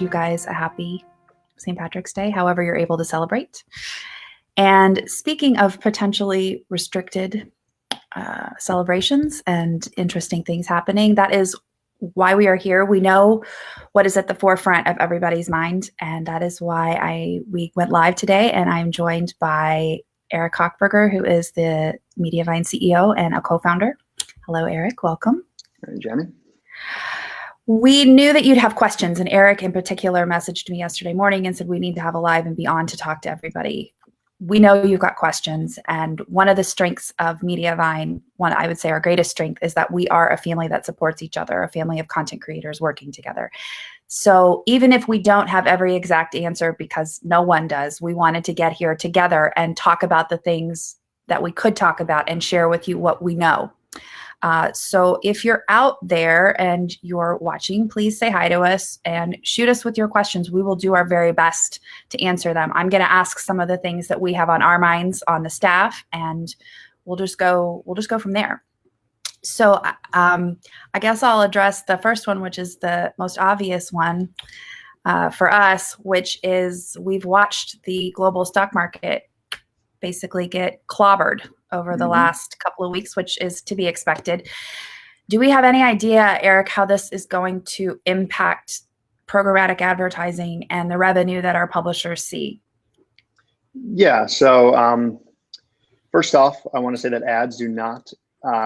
wish you guys a happy St. Patrick's Day, however you're able to celebrate. And speaking of potentially restricted celebrations and interesting things happening, that is why we are here. We know what is at the forefront of everybody's mind, and that is why we went live today. And I'm joined by Eric Hochberger, who is the Mediavine CEO and a co-founder. Hello, Eric. Welcome. Hey, Jenny. We knew that you'd have questions, and Eric in particular messaged me yesterday morning and said we need to have a live and be on to talk to everybody. We know you've got questions, and one of the strengths of Mediavine, one I would say our greatest strength, is that we are a family that supports each other, a family of content creators working together. So even if we don't have every exact answer, because no one does, we wanted to get here together and talk about the things that we could talk about and share with you what we know. So if you're out there and you're watching, please say hi to us and shoot us with your questions. We will do our very best to answer them. I'm going to ask some of the things that we have on our minds on the staff, and we'll just go from there. So I guess I'll address the first one, which is the most obvious one for us, which is we've watched the global stock market basically get clobbered over the last couple of weeks, which is to be expected. Do we have any idea, Eric, how this is going to impact programmatic advertising and the revenue that our publishers see? Yeah, so first off, I want to say that ads do not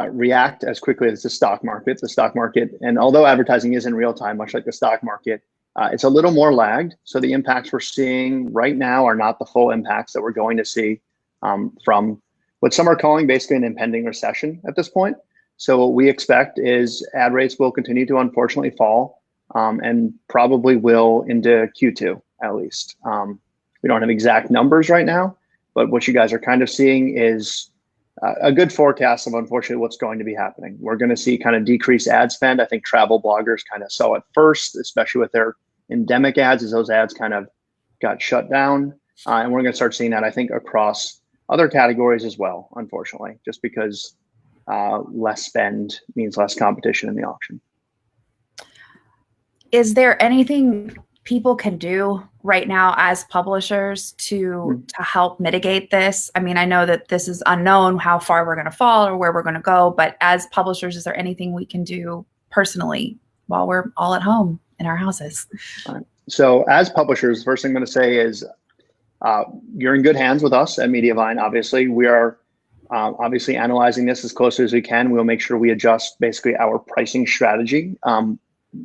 react as quickly as the stock market. The stock market, and although advertising is in real time, much like the stock market, it's a little more lagged. So the impacts we're seeing right now are not the full impacts that we're going to see from what some are calling basically an impending recession at this point. So what we expect is ad rates will continue to unfortunately fall and probably will into Q2 at least. We don't have exact numbers right now, but what you guys are kind of seeing is a good forecast of unfortunately what's going to be happening. We're going to see kind of decreased ad spend. I think travel bloggers kind of saw it first, especially with their endemic ads, as those ads kind of got shut down. And we're going to start seeing that, I think, across other categories as well, unfortunately, just because less spend means less competition in the auction. Is there anything people can do right now as publishers to help mitigate this? I mean, I know that this is unknown how far we're going to fall or where we're going to go, but as publishers, is there anything we can do personally while we're all at home in our houses? So as publishers, the first thing I'm going to say is you're in good hands with us at Mediavine. Obviously, we are obviously analyzing this as closely as we can. We'll make sure we adjust basically our pricing strategy,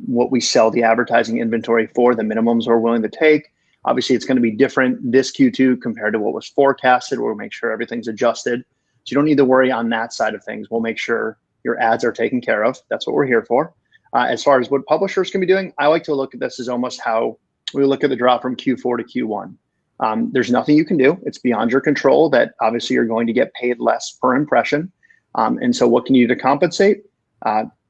what we sell the advertising inventory for, the minimums we're willing to take. Obviously, it's going to be different this Q2 compared to what was forecasted. We'll make sure everything's adjusted. So you don't need to worry on that side of things. We'll make sure your ads are taken care of. That's what we're here for. As far as what publishers can be doing, I like to look at this as almost how we look at the drop from Q4 to Q1. There's nothing you can do. It's beyond your control that obviously you're going to get paid less per impression. And so what can you do to compensate?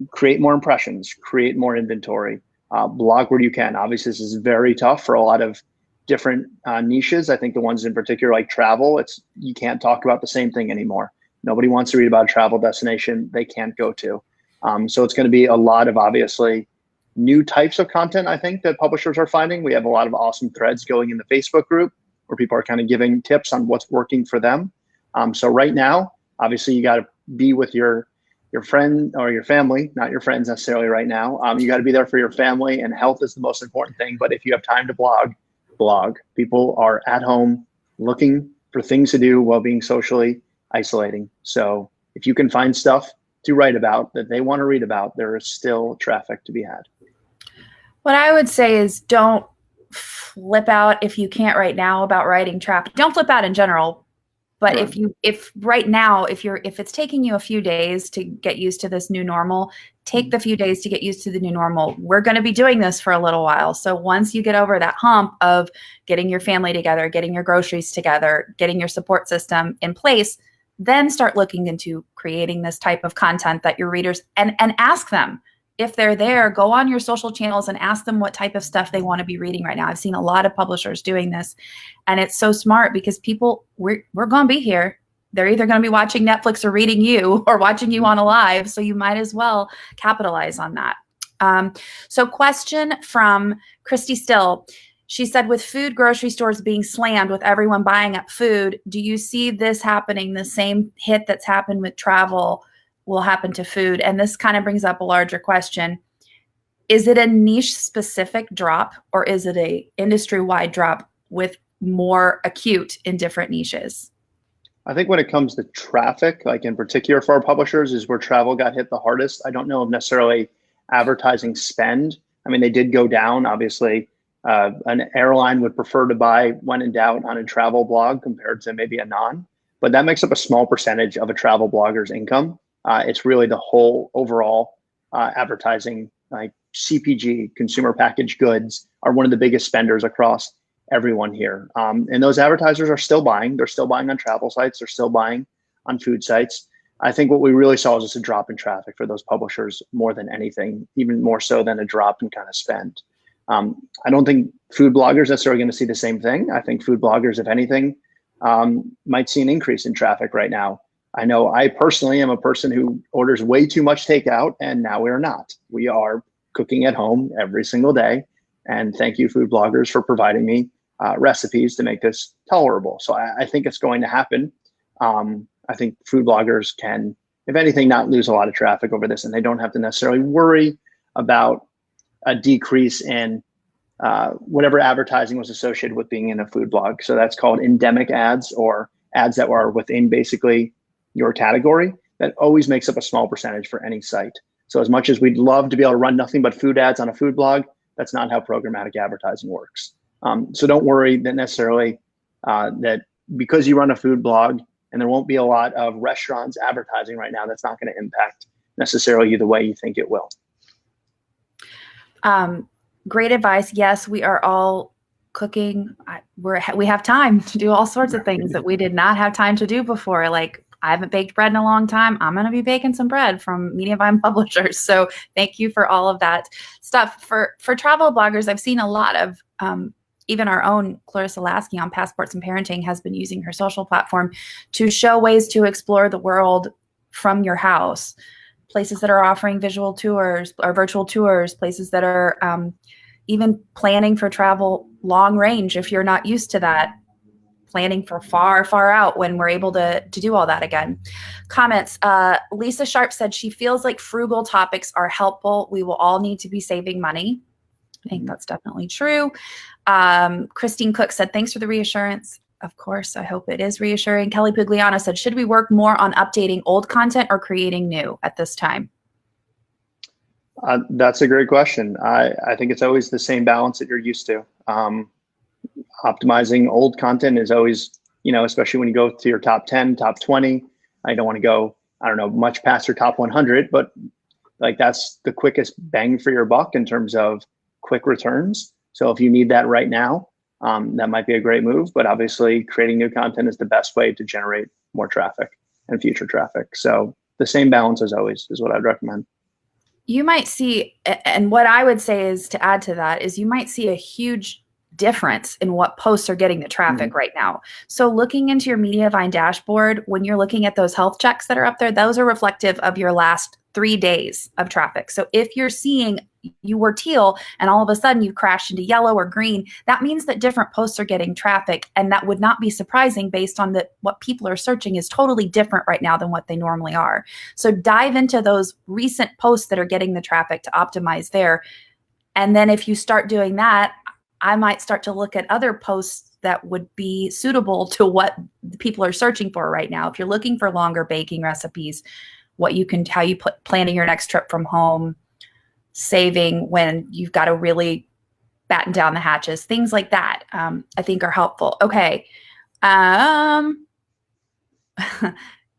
Create more impressions, create more inventory, blog where you can. Obviously, this is very tough for a lot of different niches. I think the ones in particular like travel, you can't talk about the same thing anymore. Nobody wants to read about a travel destination they can't go to. So it's going to be a lot of obviously new types of content, I think, that publishers are finding. We have a lot of awesome threads going in the Facebook group where people are kind of giving tips on what's working for them. So right now, obviously, you got to be with your friend or your family, not your friends necessarily right now. You got to be there for your family, and health is the most important thing. But if you have time to blog. People are at home looking for things to do while being socially isolating. So if you can find stuff to write about that they want to read about, there is still traffic to be had. What I would say is don't flip out if you can't right now about writing traffic. Don't flip out in general, but if right now, if it's taking you a few days to get used to this new normal, take the few days to get used to the new normal. We're going to be doing this for a little while. So once you get over that hump of getting your family together, getting your groceries together, getting your support system in place, then start looking into creating this type of content that your readers, and ask them. If they're there, go on your social channels and ask them what type of stuff they want to be reading right now. I've seen a lot of publishers doing this, and it's so smart because people, we're going to be here. They're either going to be watching Netflix or reading you or watching you on a live. So you might as well capitalize on that. So question from Christy Still. She said, with food grocery stores being slammed with everyone buying up food, do you see this happening? The same hit that's happened with travel will happen to food. And this kind of brings up a larger question. Is it a niche specific drop, or is it a industry-wide drop with more acute in different niches? I think when it comes to traffic, like in particular for our publishers, is where travel got hit the hardest. I don't know if necessarily advertising spend. I mean, they did go down, obviously. An airline would prefer to buy when in doubt on a travel blog compared to maybe a non, but that makes up a small percentage of a travel blogger's income. It's really the whole overall advertising, like CPG, consumer packaged goods, are one of the biggest spenders across everyone here. And those advertisers are still buying. They're still buying on travel sites. They're still buying on food sites. I think what we really saw was just a drop in traffic for those publishers more than anything, even more so than a drop in kind of spend. I don't think food bloggers necessarily going to see the same thing. I think food bloggers, if anything, might see an increase in traffic right now. I know I personally am a person who orders way too much takeout, and now we are not. We are cooking at home every single day. And thank you, food bloggers, for providing me recipes to make this tolerable. So I think it's going to happen. I think food bloggers can, if anything, not lose a lot of traffic over this, and they don't have to necessarily worry about a decrease in whatever advertising was associated with being in a food blog. So that's called endemic ads, or ads that are within basically your category. That always makes up a small percentage for any site. So as much as we'd love to be able to run nothing but food ads on a food blog, that's not how programmatic advertising works. So don't worry that necessarily that because you run a food blog and there won't be a lot of restaurants advertising right now, that's not going to impact necessarily you the way you think it will. Great advice. Yes, we are all cooking. We have time to do all sorts of things that we did not have time to do before. Like, I haven't baked bread in a long time. I'm going to be baking some bread from Mediavine publishers. So thank you for all of that stuff. For travel bloggers, I've seen a lot of, even our own Clarissa Lasky on Passports and Parenting has been using her social platform to show ways to explore the world from your house. Places that are offering visual tours or virtual tours, places that are even planning for travel long range if you're not used to that, planning for far, far out when we're able to do all that again. Comments. Lisa Sharp said she feels like frugal topics are helpful. We will all need to be saving money. I think that's definitely true. Christine Cook said, thanks for the reassurance. Of course, I hope it is reassuring. Kelly Pugliano said, should we work more on updating old content or creating new at this time? That's a great question. I think it's always the same balance that you're used to. Optimizing old content is always, especially when you go to your top 10, top 20, I don't want to go, much past your top 100, but like that's the quickest bang for your buck in terms of quick returns. So if you need that right now, that might be a great move, but obviously creating new content is the best way to generate more traffic and future traffic. So the same balance as always is what I'd recommend. You might see, and what I would say is to add to that is you might see a huge difference in what posts are getting the traffic right now. So looking into your Mediavine dashboard, when you're looking at those health checks that are up there, those are reflective of your last 3 days of traffic. So if you're seeing you were teal and all of a sudden you crashed into yellow or green, that means that different posts are getting traffic. And that would not be surprising based on what people are searching is totally different right now than what they normally are. So dive into those recent posts that are getting the traffic to optimize there. And then if you start doing that, I might start to look at other posts that would be suitable to what people are searching for right now. If you're looking for longer baking recipes, how you planning your next trip from home, saving when you've got to really batten down the hatches, things like that, I think are helpful. Okay.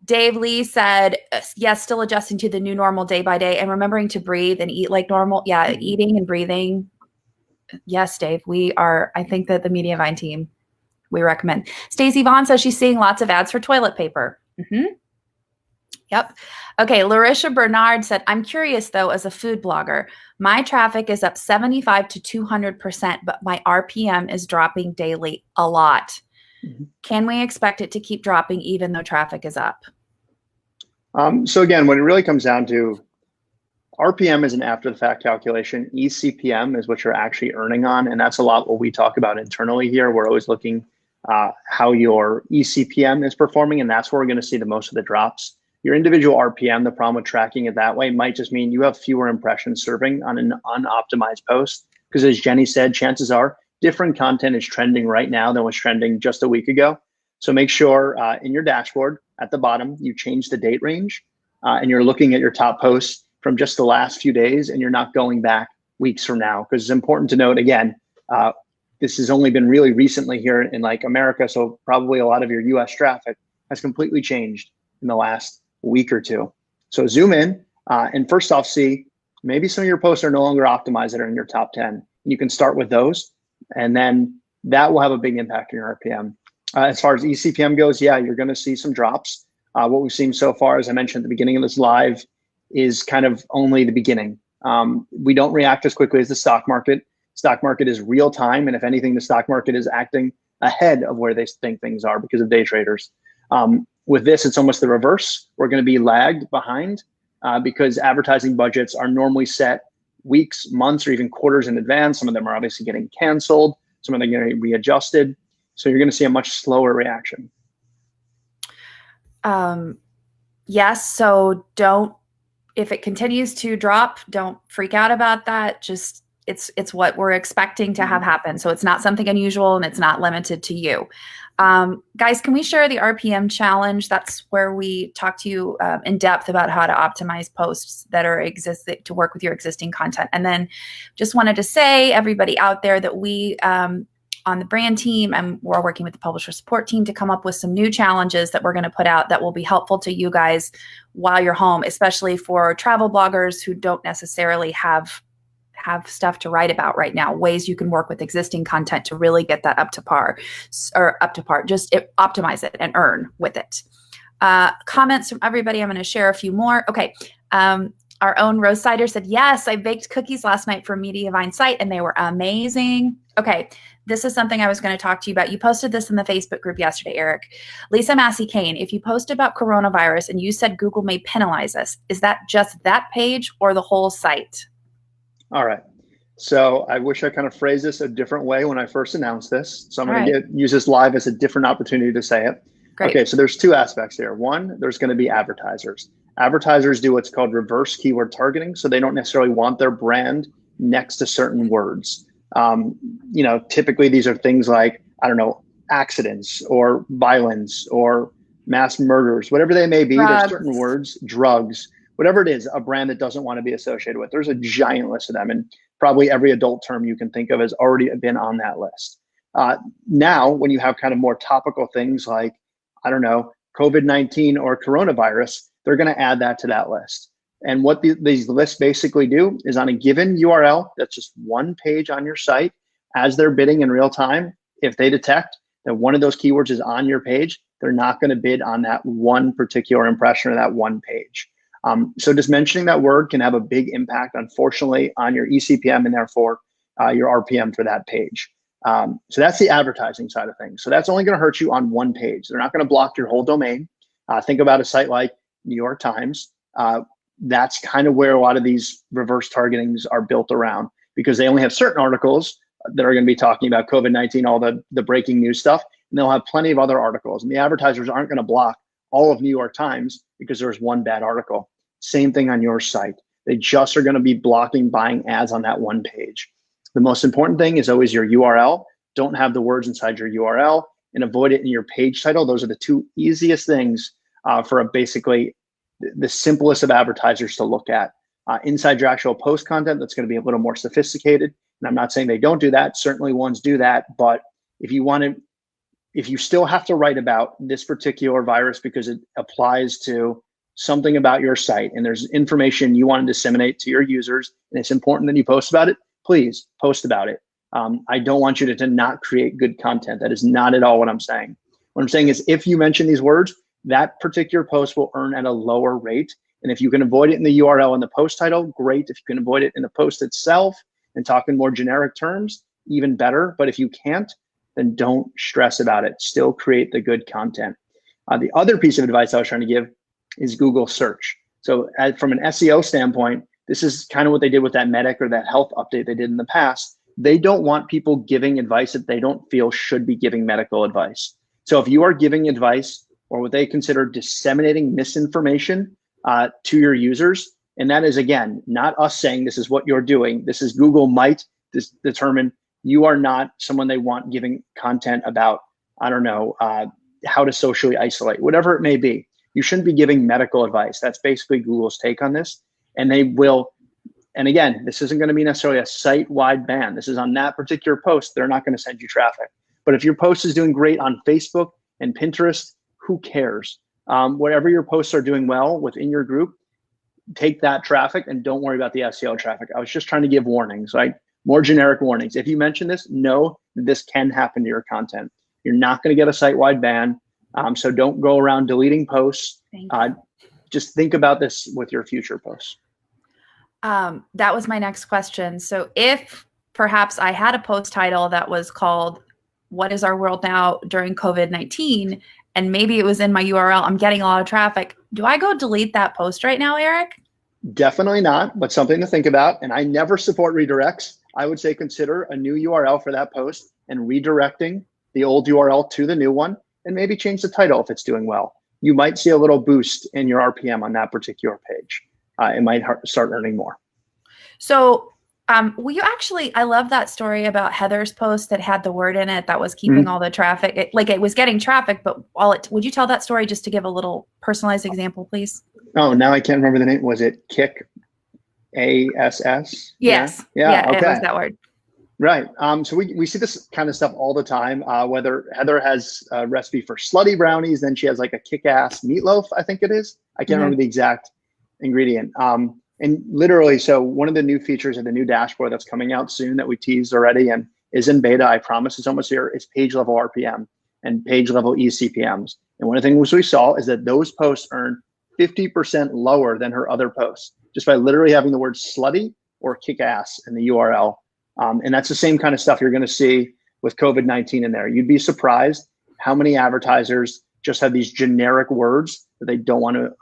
Dave Lee said, yes, still adjusting to the new normal day by day and remembering to breathe and eat like normal. Yeah, eating and breathing. Yes, Dave, I think that the Mediavine team, we recommend. Stacey Vaughn says she's seeing lots of ads for toilet paper. Yep. Okay, Larisha Bernard said, I'm curious though, as a food blogger, my traffic is up 75 to 200%, but my RPM is dropping daily a lot. Can we expect it to keep dropping even though traffic is up? So again, when it really comes down to RPM is an after the fact calculation. eCPM is what you're actually earning on. And that's a lot what we talk about internally here. We're always looking how your eCPM is performing. And that's where we're going to see the most of the drops. Your individual RPM, the problem with tracking it that way might just mean you have fewer impressions serving on an unoptimized post. Because as Jenny said, chances are different content is trending right now than was trending just a week ago. So make sure in your dashboard at the bottom, you change the date range and you're looking at your top posts from just the last few days and you're not going back weeks from now. Because it's important to note, again, this has only been really recently here in like America. So probably a lot of your US traffic has completely changed in the last week or two. So zoom in and first off, see maybe some of your posts are no longer optimized that are in your top 10. You can start with those and then that will have a big impact on your RPM. As far as eCPM goes, yeah, you're going to see some drops. What we've seen so far, as I mentioned at the beginning of this live, is kind of only the beginning. We don't react as quickly as the stock market. Stock market is real time. And if anything, the stock market is acting ahead of where they think things are because of day traders. With this, it's almost the reverse. We're going to be lagged behind because advertising budgets are normally set weeks, months, or even quarters in advance. Some of them are obviously getting canceled. Some of them are getting readjusted. So you're going to see a much slower reaction. Yes. So if it continues to drop, don't freak out about that. Just it's what we're expecting to have happen. So it's not something unusual and it's not limited to you. Guys, can we share the RPM challenge? That's where we talk to you in depth about how to optimize posts that are to work with your existing content. And then just wanted to say, everybody out there, that we on the brand team, and we're working with the publisher support team to come up with some new challenges that we're going to put out that will be helpful to you guys while you're home, especially for travel bloggers who don't necessarily have stuff to write about right now, ways you can work with existing content to really get that up to par, just optimize it and earn with it. Comments from everybody. I'm going to share a few more. Okay. Our own Rose Cider said, yes, I baked cookies last night for Mediavine site and they were amazing. Okay. This is something I was going to talk to you about. You posted this in the Facebook group yesterday, Eric. Lisa Massey Kane, if you post about coronavirus and you said Google may penalize us, is that just that page or the whole site? All right. So I wish I kind of phrased this a different way when I first announced this. So I'm going to use this live as a different opportunity to say it. Great. Okay, so there's two aspects here. One, there's going to be advertisers. Advertisers do what's called reverse keyword targeting. So they don't necessarily want their brand next to certain words. Typically these are things like, I don't know, accidents or violence or mass murders, whatever they may be. Drugs. There's certain words, drugs, whatever it is, a brand that doesn't want to be associated with. There's a giant list of them. And probably every adult term you can think of has already been on that list. Now, when you have kind of more topical things like, I don't know, COVID-19 or coronavirus, they're going to add that to that list. And what these lists basically do is on a given URL, that's just one page on your site, as they're bidding in real time, if they detect that one of those keywords is on your page, they're not going to bid on that one particular impression or that one page. So just mentioning that word can have a big impact, unfortunately, on your eCPM and therefore your RPM for that page. So that's the advertising side of things. So that's only going to hurt you on one page. They're not going to block your whole domain. Think about a site like New York Times. That's kind of where a lot of these reverse targetings are built around, because they only have certain articles that are going to be talking about COVID-19, all the breaking news stuff, and they'll have plenty of other articles. And the advertisers aren't going to block all of New York Times because there's one bad article. Same thing on your site. They just are going to be blocking buying ads on that one page. The most important thing is always your URL. Don't have the words inside your URL and avoid it in your page title. Those are the two easiest things for basically the simplest of advertisers to look at. Inside your actual post content, that's going to be a little more sophisticated. And I'm not saying they don't do that. Certainly ones do that. But if you still have to write about this particular virus because it applies to something about your site and there's information you want to disseminate to your users and it's important that you post about it, please post about it. I don't want you to not create good content. That is not at all what I'm saying. What I'm saying is if you mention these words, that particular post will earn at a lower rate. And if you can avoid it in the URL and the post title, great. If you can avoid it in the post itself and talk in more generic terms, even better. But if you can't, then don't stress about it. Still create the good content. The other piece of advice I was trying to give is Google search. So from an SEO standpoint, this is kind of what they did with that medic or that health update they did in the past. They don't want people giving advice that they don't feel should be giving medical advice. So if you are giving advice or what they consider disseminating misinformation to your users, and that is, again, not us saying this is what you're doing. This is Google might determine you are not someone they want giving content about, I don't know, how to socially isolate, whatever it may be. You shouldn't be giving medical advice. That's basically Google's take on this. And they will, and again, this isn't going to be necessarily a site-wide ban. This is on that particular post. They're not going to send you traffic. But if your post is doing great on Facebook and Pinterest, who cares? Whatever your posts are doing well within your group, take that traffic and don't worry about the SEO traffic. I was just trying to give warnings, right? More generic warnings. If you mention this, know that this can happen to your content. You're not going to get a site-wide ban. So don't go around deleting posts. Just think about this with your future posts. That was my next question. So if perhaps I had a post title that was called, "What is our world now during COVID-19?" and maybe it was in my URL, I'm getting a lot of traffic. Do I go delete that post right now, Eric? Definitely not, but something to think about. And I never support redirects. I would say consider a new URL for that post and redirecting the old URL to the new one, and maybe change the title if it's doing well. You might see a little boost in your RPM on that particular page. It might start earning more. So will you actually, I love that story about Heather's post that had the word in it that was keeping all the traffic. It was getting traffic, but would you tell that story just to give a little personalized example, please? Oh, now I can't remember the name. Was it Kick ASS? Yes. Yeah. Okay. It was that word. Right. So we see this kind of stuff all the time, whether Heather has a recipe for slutty brownies, then she has like a kick-ass meatloaf, I think it is. I can't remember the exact ingredient. And literally, so one of the new features of the new dashboard that's coming out soon that we teased already and is in beta, I promise it's almost here, is page level RPM and page level eCPMs. And one of the things we saw is that those posts earn 50% lower than her other posts, just by literally having the word slutty or kick-ass in the URL. And that's the same kind of stuff you're going to see with COVID-19 in there. You'd be surprised how many advertisers just have these generic words that they don't want to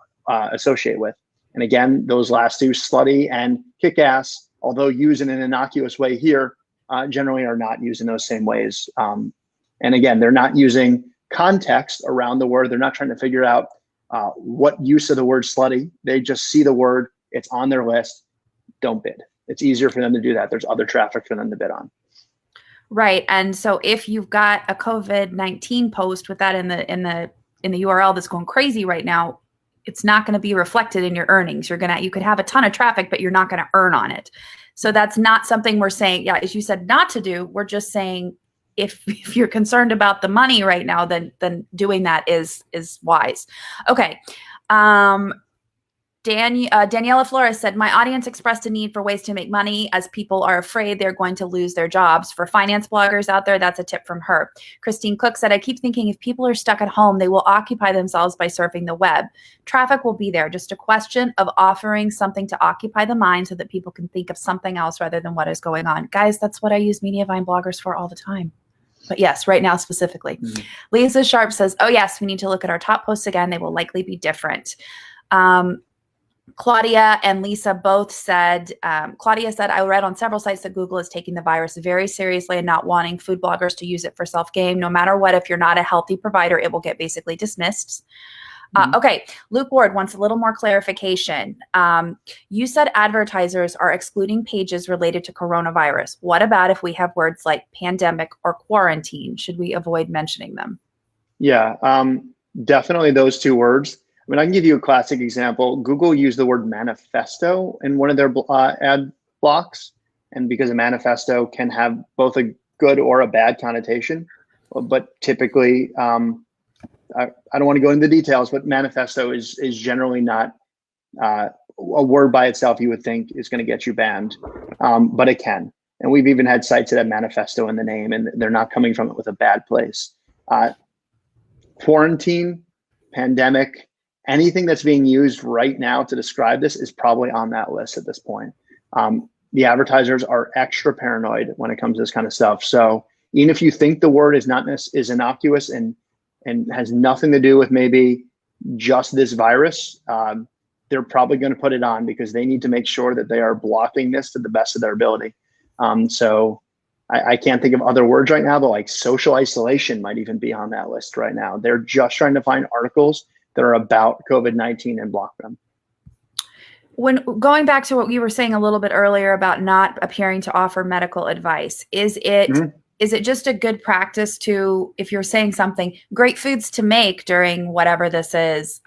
associate with. And again, those last two, slutty and kick-ass, although used in an innocuous way here, generally are not used in those same ways. And again, they're not using context around the word. They're not trying to figure out what use of the word slutty. They just see the word, it's on their list, don't bid. It's easier for them to do that. There's other traffic for them to bid on. Right. And so if you've got a COVID-19 post with that in the URL that's going crazy right now, it's not going to be reflected in your earnings. You could have a ton of traffic, but you're not going to earn on it. So that's not something we're saying, yeah, as you said, not to do. We're just saying if you're concerned about the money right now, then doing that is wise. Okay. Daniela Flores said, my audience expressed a need for ways to make money as people are afraid they're going to lose their jobs. For finance bloggers out there, that's a tip from her. Christine Cook said, I keep thinking if people are stuck at home, they will occupy themselves by surfing the web. Traffic will be there. Just a question of offering something to occupy the mind so that people can think of something else rather than what is going on. Guys, that's what I use Mediavine bloggers for all the time. But yes, right now specifically. Lisa Sharp says, oh yes, we need to look at our top posts again. They will likely be different. Claudia and Lisa both said, Claudia said, I read on several sites that Google is taking the virus very seriously and not wanting food bloggers to use it for self-gain. No matter what, if you're not a healthy provider, it will get basically dismissed. Okay, Luke Ward wants a little more clarification. You said advertisers are excluding pages related to coronavirus. What about if we have words like pandemic or quarantine? Should we avoid mentioning them? Yeah, definitely those two words. I mean, I can give you a classic example. Google used the word manifesto in one of their ad blocks. And because a manifesto can have both a good or a bad connotation, but typically, I don't want to go into the details, but manifesto is generally not a word by itself you would think is going to get you banned, but it can. And we've even had sites that have manifesto in the name and they're not coming from it with a bad place. Quarantine, pandemic, anything that's being used right now to describe this is probably on that list at this point. The advertisers are extra paranoid when it comes to this kind of stuff. So even if you think the word is innocuous and has nothing to do with maybe just this virus, they're probably going to put it on because they need to make sure that they are blocking this to the best of their ability. So I can't think of other words right now, but like social isolation might even be on that list right now. They're just trying to find articles that are about COVID-19 and block them. When going back to what you were saying a little bit earlier about not appearing to offer medical advice, is it just a good practice to, if you're saying something, great foods to make during whatever this is,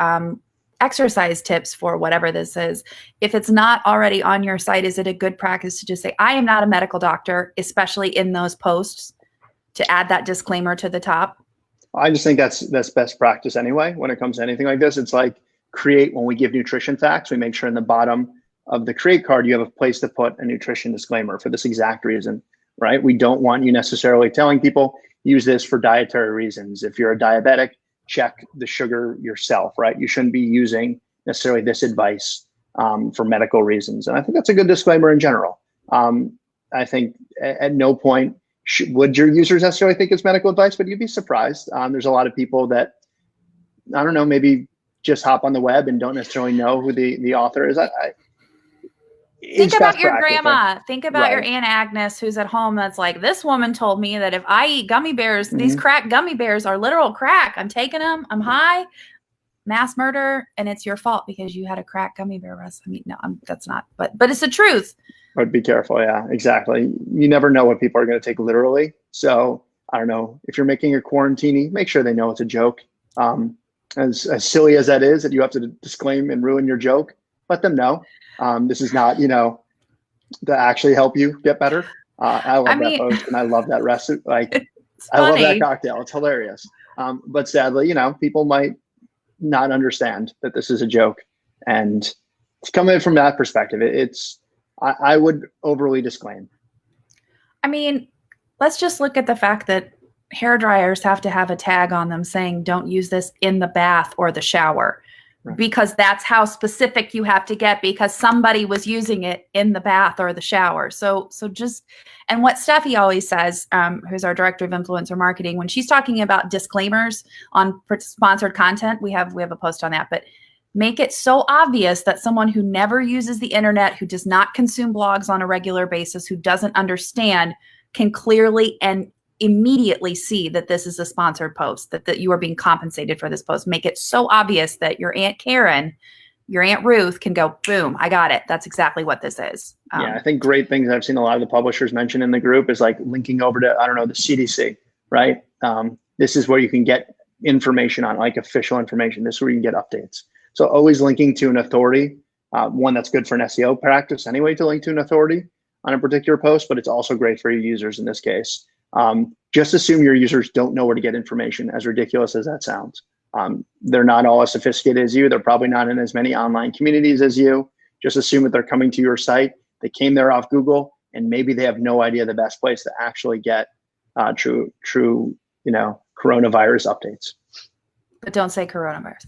exercise tips for whatever this is, if it's not already on your site, is it a good practice to just say, I am not a medical doctor, especially in those posts, to add that disclaimer to the top? I just think that's best practice anyway. When it comes to anything like this, it's like when we give nutrition facts, we make sure in the bottom of the create card, you have a place to put a nutrition disclaimer for this exact reason, right? We don't want you necessarily telling people use this for dietary reasons. If you're a diabetic, check the sugar yourself, right? You shouldn't be using necessarily this advice for medical reasons. And I think that's a good disclaimer in general. I think at no point would your users necessarily think it's medical advice, but you'd be surprised. There's a lot of people that, I don't know, maybe just hop on the web and don't necessarily know who the author is. Think about your grandma. Think about your Aunt Agnes, who's at home. That's like, this woman told me that if I eat gummy bears, these crack gummy bears are literal crack. I'm taking them. I'm high. Mass murder, and it's your fault because you had a crack gummy bear recipe. I mean, no, that's not. But it's the truth. But be careful. Yeah, exactly. You never know what people are going to take literally. So I don't know, if you're making a quarantini, make sure they know it's a joke. As silly as that is, that you have to disclaim and ruin your joke, let them know. This is not, to actually help you get better. I love that post and I love that recipe. Like, I love that cocktail. It's hilarious. But sadly, people might not understand that this is a joke. And it's coming from that perspective. I would overly disclaim. I mean, let's just look at the fact that hair dryers have to have a tag on them saying, don't use this in the bath or the shower. Right. Because that's how specific you have to get, because somebody was using it in the bath or the shower. So just, and what Steffi always says, who's our director of influencer marketing, when she's talking about disclaimers on sponsored content, we have a post on that, but make it so obvious that someone who never uses the internet, who does not consume blogs on a regular basis, who doesn't understand, can clearly and immediately see that this is a sponsored post, that you are being compensated for this post. Make it so obvious that your Aunt Karen, your Aunt Ruth can go, boom, I got it. That's exactly what this is. Yeah, I think great things I've seen a lot of the publishers mention in the group is like linking over to, I don't know, the CDC, right? This is where you can get information on, like official information. This is where you can get updates. So always linking to an authority, one that's good for an SEO practice anyway, to link to an authority on a particular post, but it's also great for your users in this case. Just assume your users don't know where to get information, as ridiculous as that sounds. They're not all as sophisticated as you. They're probably not in as many online communities as you. Just assume that they're coming to your site. They came there off Google, and maybe they have no idea the best place to actually get true, coronavirus updates. But don't say coronavirus.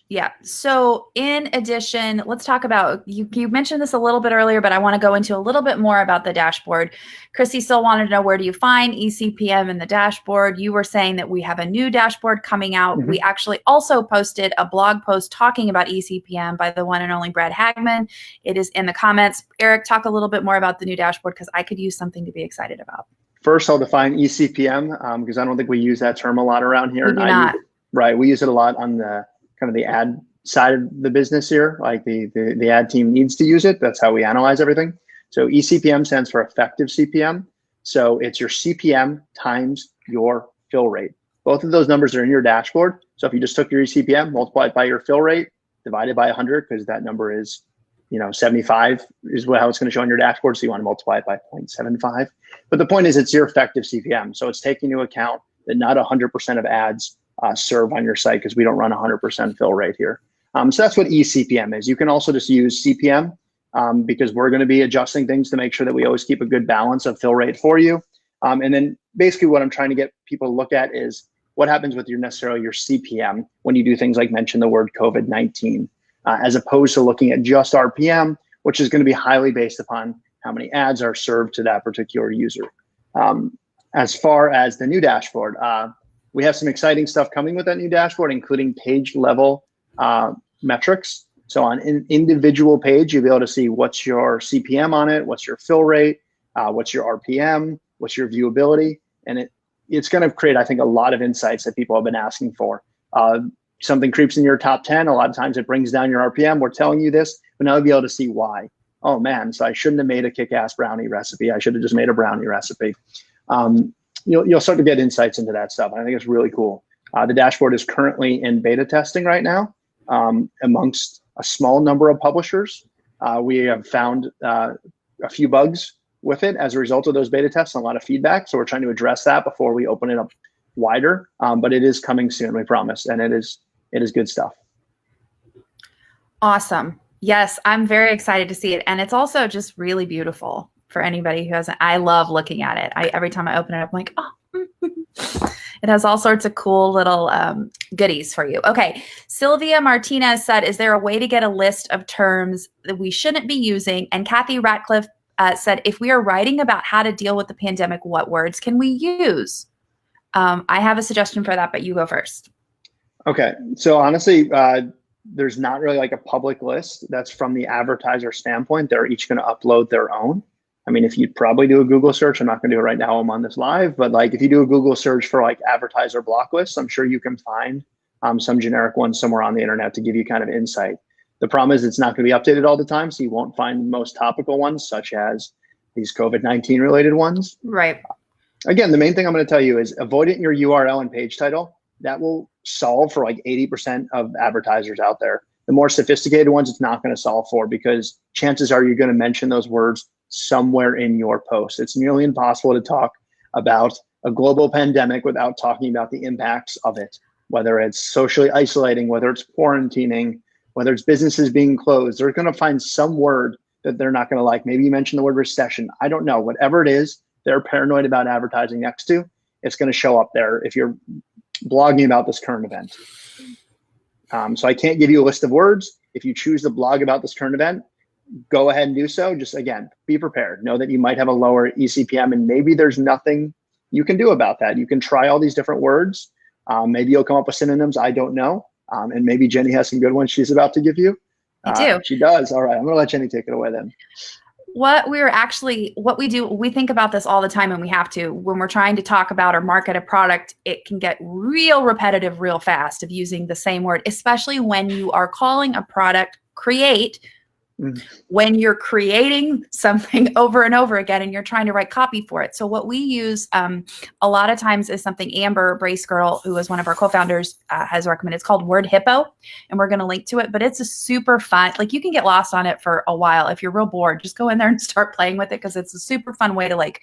Yeah. So in addition, let's talk about, you mentioned this a little bit earlier, but I want to go into a little bit more about the dashboard. Chrissy still wanted to know, where do you find eCPM in the dashboard? You were saying that we have a new dashboard coming out. We actually also posted a blog post talking about eCPM by the one and only Brad Hagman. It is in the comments. Eric, talk a little bit more about the new dashboard, because I could use something to be excited about. First, I'll define eCPM because I don't think we use that term a lot around here. We do not. Right, we use it a lot on the kind of the ad side of the business here. Like the ad team needs to use it. That's how we analyze everything. So eCPM stands for effective CPM. So it's your CPM times your fill rate. Both of those numbers are in your dashboard. So if you just took your eCPM, multiply it by your fill rate, divided by 100, because that number is 75 is how it's going to show on your dashboard. So you want to multiply it by 0.75. But the point is, it's your effective CPM. So it's taking into account that not 100% of ads serve on your site, because we don't run 100% fill rate here. So that's what eCPM is. You can also just use CPM because we're going to be adjusting things to make sure that we always keep a good balance of fill rate for you. And then basically what I'm trying to get people to look at is what happens with your CPM when you do things like mention the word COVID-19, as opposed to looking at just RPM, which is going to be highly based upon how many ads are served to that particular user. As far as the new dashboard, we have some exciting stuff coming with that new dashboard, including page level metrics. So on an individual page, you'll be able to see what's your CPM on it, what's your fill rate, what's your RPM, what's your viewability, and it's going to create, I think, a lot of insights that people have been asking for. Something creeps in your top 10, a lot of times it brings down your RPM. We're telling you this, but now you'll be able to see why. Oh man, so I shouldn't have made a kick-ass brownie recipe. I should have just made a brownie recipe. You'll start to get insights into that stuff. I think it's really cool. The dashboard is currently in beta testing right now amongst a small number of publishers. We have found a few bugs with it as a result of those beta tests and a lot of feedback. So we're trying to address that before we open it up wider. But it is coming soon, we promise, and it is good stuff. Awesome. Yes, I'm very excited to see it. And it's also just really beautiful for anybody who hasn't. I love looking at it. Every time I open it up, I'm like, oh, it has all sorts of cool little goodies for you. Okay. Sylvia Martinez said, is there a way to get a list of terms that we shouldn't be using? And Kathy Ratcliffe said, if we are writing about how to deal with the pandemic, what words can we use? I have a suggestion for that, but you go first. Okay. So honestly, there's not really like a public list that's from the advertiser standpoint. They're each going to upload their own. I mean, if you'd probably do a Google search, I'm not going to do it right now, I'm on this live, but like if you do a Google search for like advertiser block lists, I'm sure you can find some generic ones somewhere on the internet to give you kind of insight. The problem is it's not going to be updated all the time, so you won't find the most topical ones, such as these COVID-19 related ones. Right. Again, the main thing I'm going to tell you is avoid it in your URL and page title. That will solve for like 80% of advertisers out there. The more sophisticated ones, it's not going to solve for, because chances are you're going to mention those words somewhere in your post. It's nearly impossible to talk about a global pandemic without talking about the impacts of it, whether it's socially isolating, whether it's quarantining, whether it's businesses being closed. They're going to find some word that they're not going to like. Maybe you mentioned the word recession. I don't know. Whatever it is, they're paranoid about advertising next to, it's going to show up there if you're blogging about this current event. So I can't give you a list of words. If you choose to blog about this current event, go ahead and do so. Just again, be prepared. Know that you might have a lower eCPM and maybe there's nothing you can do about that. You can try all these different words. Maybe you'll come up with synonyms. I don't know. And maybe Jenny has some good ones she's about to give you. I do. She does. All right. I'm going to let Jenny take it away then. What we do, we think about this all the time, and we have to. When we're trying to talk about or market a product, it can get real repetitive real fast of using the same word, especially when you are calling a product create. When you're creating something over and over again and you're trying to write copy for it. So what we use a lot of times is something Amber Brace Girl, who is one of our co-founders, has recommended. It's called WordHippo, and we're going to link to it, but it's a super fun, like you can get lost on it for a while. If you're real bored, just go in there and start playing with it, because it's a super fun way to like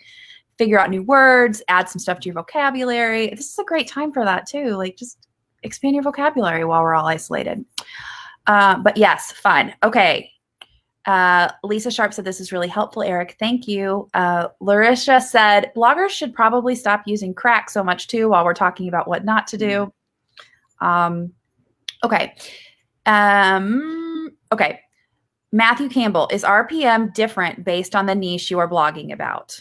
figure out new words, add some stuff to your vocabulary. This is a great time for that too. Like just expand your vocabulary while we're all isolated. But yes, fun. Okay. Lisa Sharp said, this is really helpful, Eric. Thank you. Larisha said, bloggers should probably stop using crack so much too while we're talking about what not to do. Okay. Okay. Matthew Campbell, is RPM different based on the niche you are blogging about?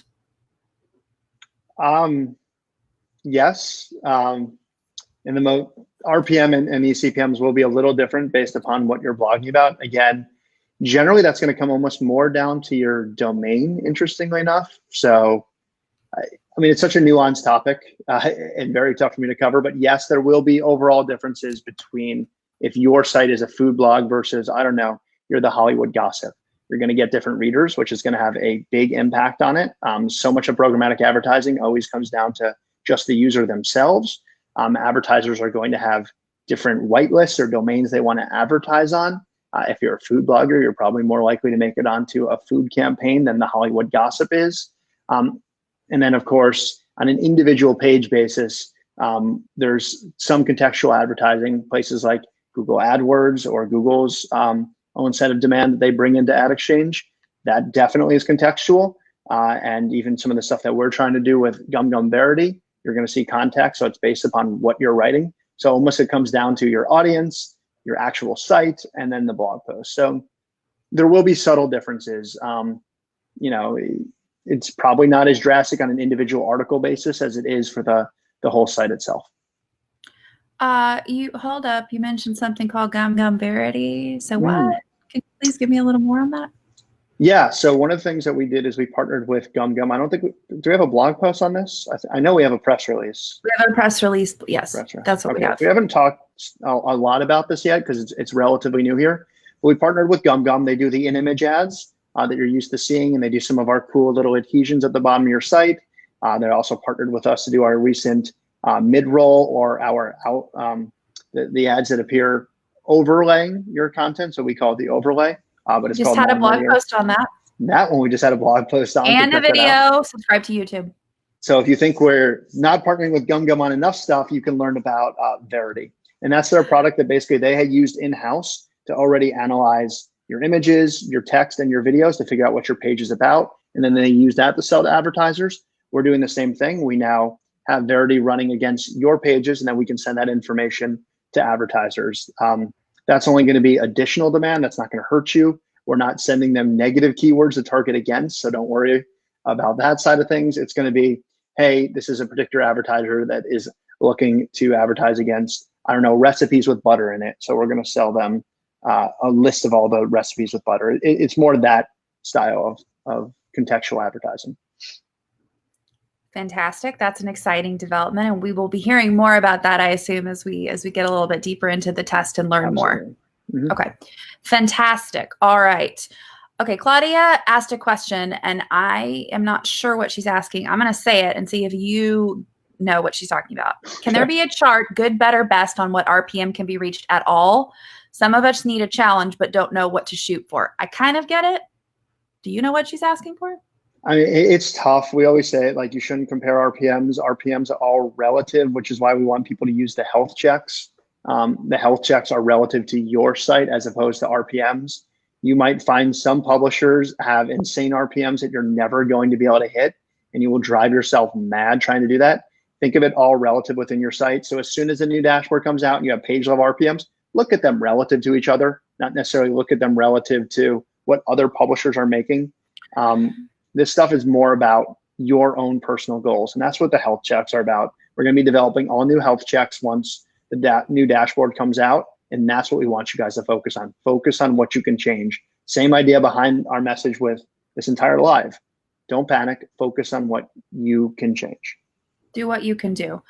Yes. And the RPM and eCPMs will be a little different based upon what you're blogging about. Again, generally, that's going to come almost more down to your domain, interestingly enough. So, I mean, it's such a nuanced topic and very tough for me to cover. But yes, there will be overall differences between if your site is a food blog versus, I don't know, you're the Hollywood gossip. You're going to get different readers, which is going to have a big impact on it. So much of programmatic advertising always comes down to just the user themselves. Advertisers are going to have different whitelists or domains they want to advertise on. If you're a food blogger, you're probably more likely to make it onto a food campaign than the Hollywood gossip is. And then, of course, on an individual page basis, there's some contextual advertising, places like Google AdWords or Google's own set of demand that they bring into Ad Exchange. That definitely is contextual. And even some of the stuff that we're trying to do with GumGum Verity, you're going to see context. So it's based upon what you're writing. So almost it comes down to your audience, your actual site, and then the blog post. So there will be subtle differences. It's probably not as drastic on an individual article basis as it is for the whole site itself. You hold up. You mentioned something called GumGum Verity. So what? Mm. Can you please give me a little more on that? Yeah, so one of the things that we did is we partnered with GumGum. I don't think do we have a blog post on this? I know we have a press release. We have a press release. Yes, that's what we Okay, have. we haven't talked a lot about this yet because it's relatively new here. But we partnered with GumGum. They do the in-image ads that you're used to seeing, and they do some of our cool little adhesions at the bottom of your site. They're also partnered with us to do our recent mid-roll or our the ads that appear overlaying your content. So we call it the overlay, but it's Just called had a blog non-linear. post on that. That one we just had a blog post on. And a video. Subscribe to YouTube. So if you think we're not partnering with GumGum on enough stuff, you can learn about Verity. And that's their product that basically they had used in-house to already analyze your images, your text, and your videos to figure out what your page is about. And then they use that to sell to advertisers. We're doing the same thing. We now have Verity running against your pages, and then we can send that information to advertisers. That's only going to be additional demand. That's not going to hurt you. We're not sending them negative keywords to target against, so don't worry about that side of things. It's going to be, hey, this is a particular advertiser that is looking to advertise against, I don't know, recipes with butter in it. So we're going to sell them a list of all the recipes with butter. It's more that style of contextual advertising. Fantastic. That's an exciting development, and we will be hearing more about that, I assume, as we get a little bit deeper into the test and learn more. Mm-hmm. Okay, fantastic. All right. Okay, Claudia asked a question, and I am not sure what she's asking. I'm going to say it and see if you know what she's talking about. Can there be a chart, good, better, best, on what RPM can be reached at all? Some of us need a challenge, but don't know what to shoot for. I kind of get it. Do you know what she's asking for? I mean, it's tough. We always say it, like, you shouldn't compare RPMs. RPMs are all relative, which is why we want people to use the health checks. The health checks are relative to your site as opposed to RPMs. You might find some publishers have insane RPMs that you're never going to be able to hit, and you will drive yourself mad trying to do that. Think of it all relative within your site. So as soon as a new dashboard comes out and you have page level RPMs, look at them relative to each other, not necessarily look at them relative to what other publishers are making. This stuff is more about your own personal goals, and that's what the health checks are about. We're going to be developing all new health checks once the new dashboard comes out, and that's what we want you guys to focus on. Focus on what you can change. Same idea behind our message with this entire live. Don't panic. Focus on what you can change. Do what you can do.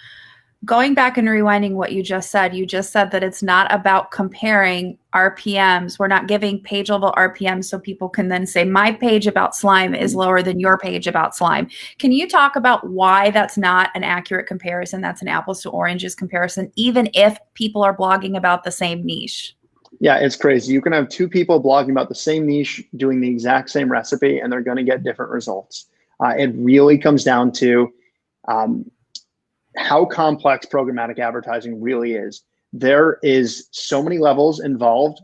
Going back and rewinding what you just said that it's not about comparing RPMs. We're not giving page level RPMs so people can then say my page about slime is lower than your page about slime. Can you talk about why that's not an accurate comparison? That's an apples to oranges comparison, even if people are blogging about the same niche. Yeah, it's crazy. You can have two people blogging about the same niche doing the exact same recipe, and they're going to get different results. It really comes down to how complex programmatic advertising really is. There is so many levels involved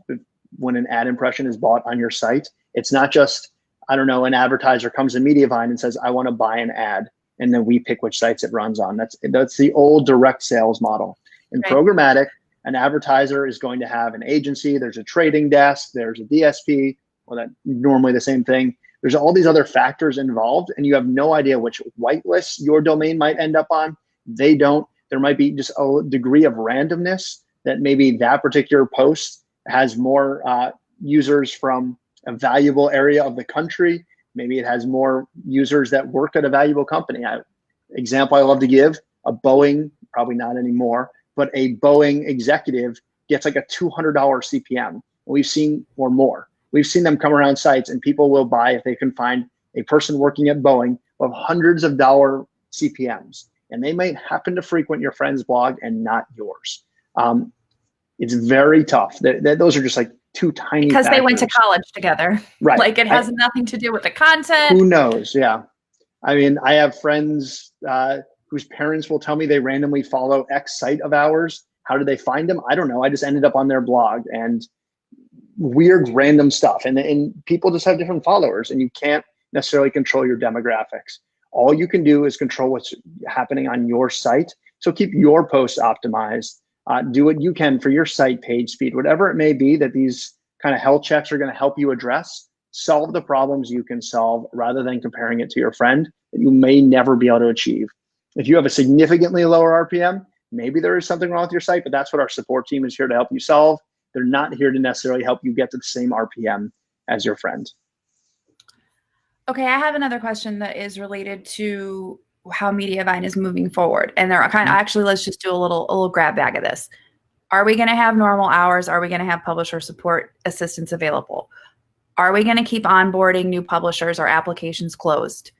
when an ad impression is bought on your site. It's not just, I don't know, an advertiser comes to Mediavine and says, I want to buy an ad, and then we pick which sites it runs on. That's the old direct sales model. In programmatic, an advertiser is going to have an agency, there's a trading desk, there's a DSP, well, that's normally the same thing. There's all these other factors involved, and you have no idea which whitelist your domain might end up on. They don't. There might be just a degree of randomness that maybe that particular post has more users from a valuable area of the country. Maybe it has more users that work at a valuable company. Example I love to give, a Boeing, probably not anymore, but a Boeing executive gets like a $200 CPM. We've seen, or more. We've seen them come around sites, and people will buy, if they can find a person working at Boeing, of hundreds of dollar CPMs. And they might happen to frequent your friend's blog and not yours. It's very tough. Those are just like two tiny because factors. They went to college together. Right. Like it has nothing to do with the content. Who knows? Yeah. I mean, I have friends whose parents will tell me they randomly follow X site of ours. How did they find them? I don't know. I just ended up on their blog, and weird random stuff. And people just have different followers, and you can't necessarily control your demographics. All you can do is control what's happening on your site. So keep your posts optimized. Do what you can for your site page speed, whatever it may be that these kind of health checks are going to help you address. Solve the problems you can solve rather than comparing it to your friend that you may never be able to achieve. If you have a significantly lower RPM, maybe there is something wrong with your site, but that's what our support team is here to help you solve. They're not here to necessarily help you get to the same RPM as your friend. Okay, I have another question that is related to how Mediavine is moving forward. And there are actually, let's just do a little grab bag of this. Are we going to have normal hours? Are we going to have publisher support assistance available? Are we going to keep onboarding new publishers or applications closed?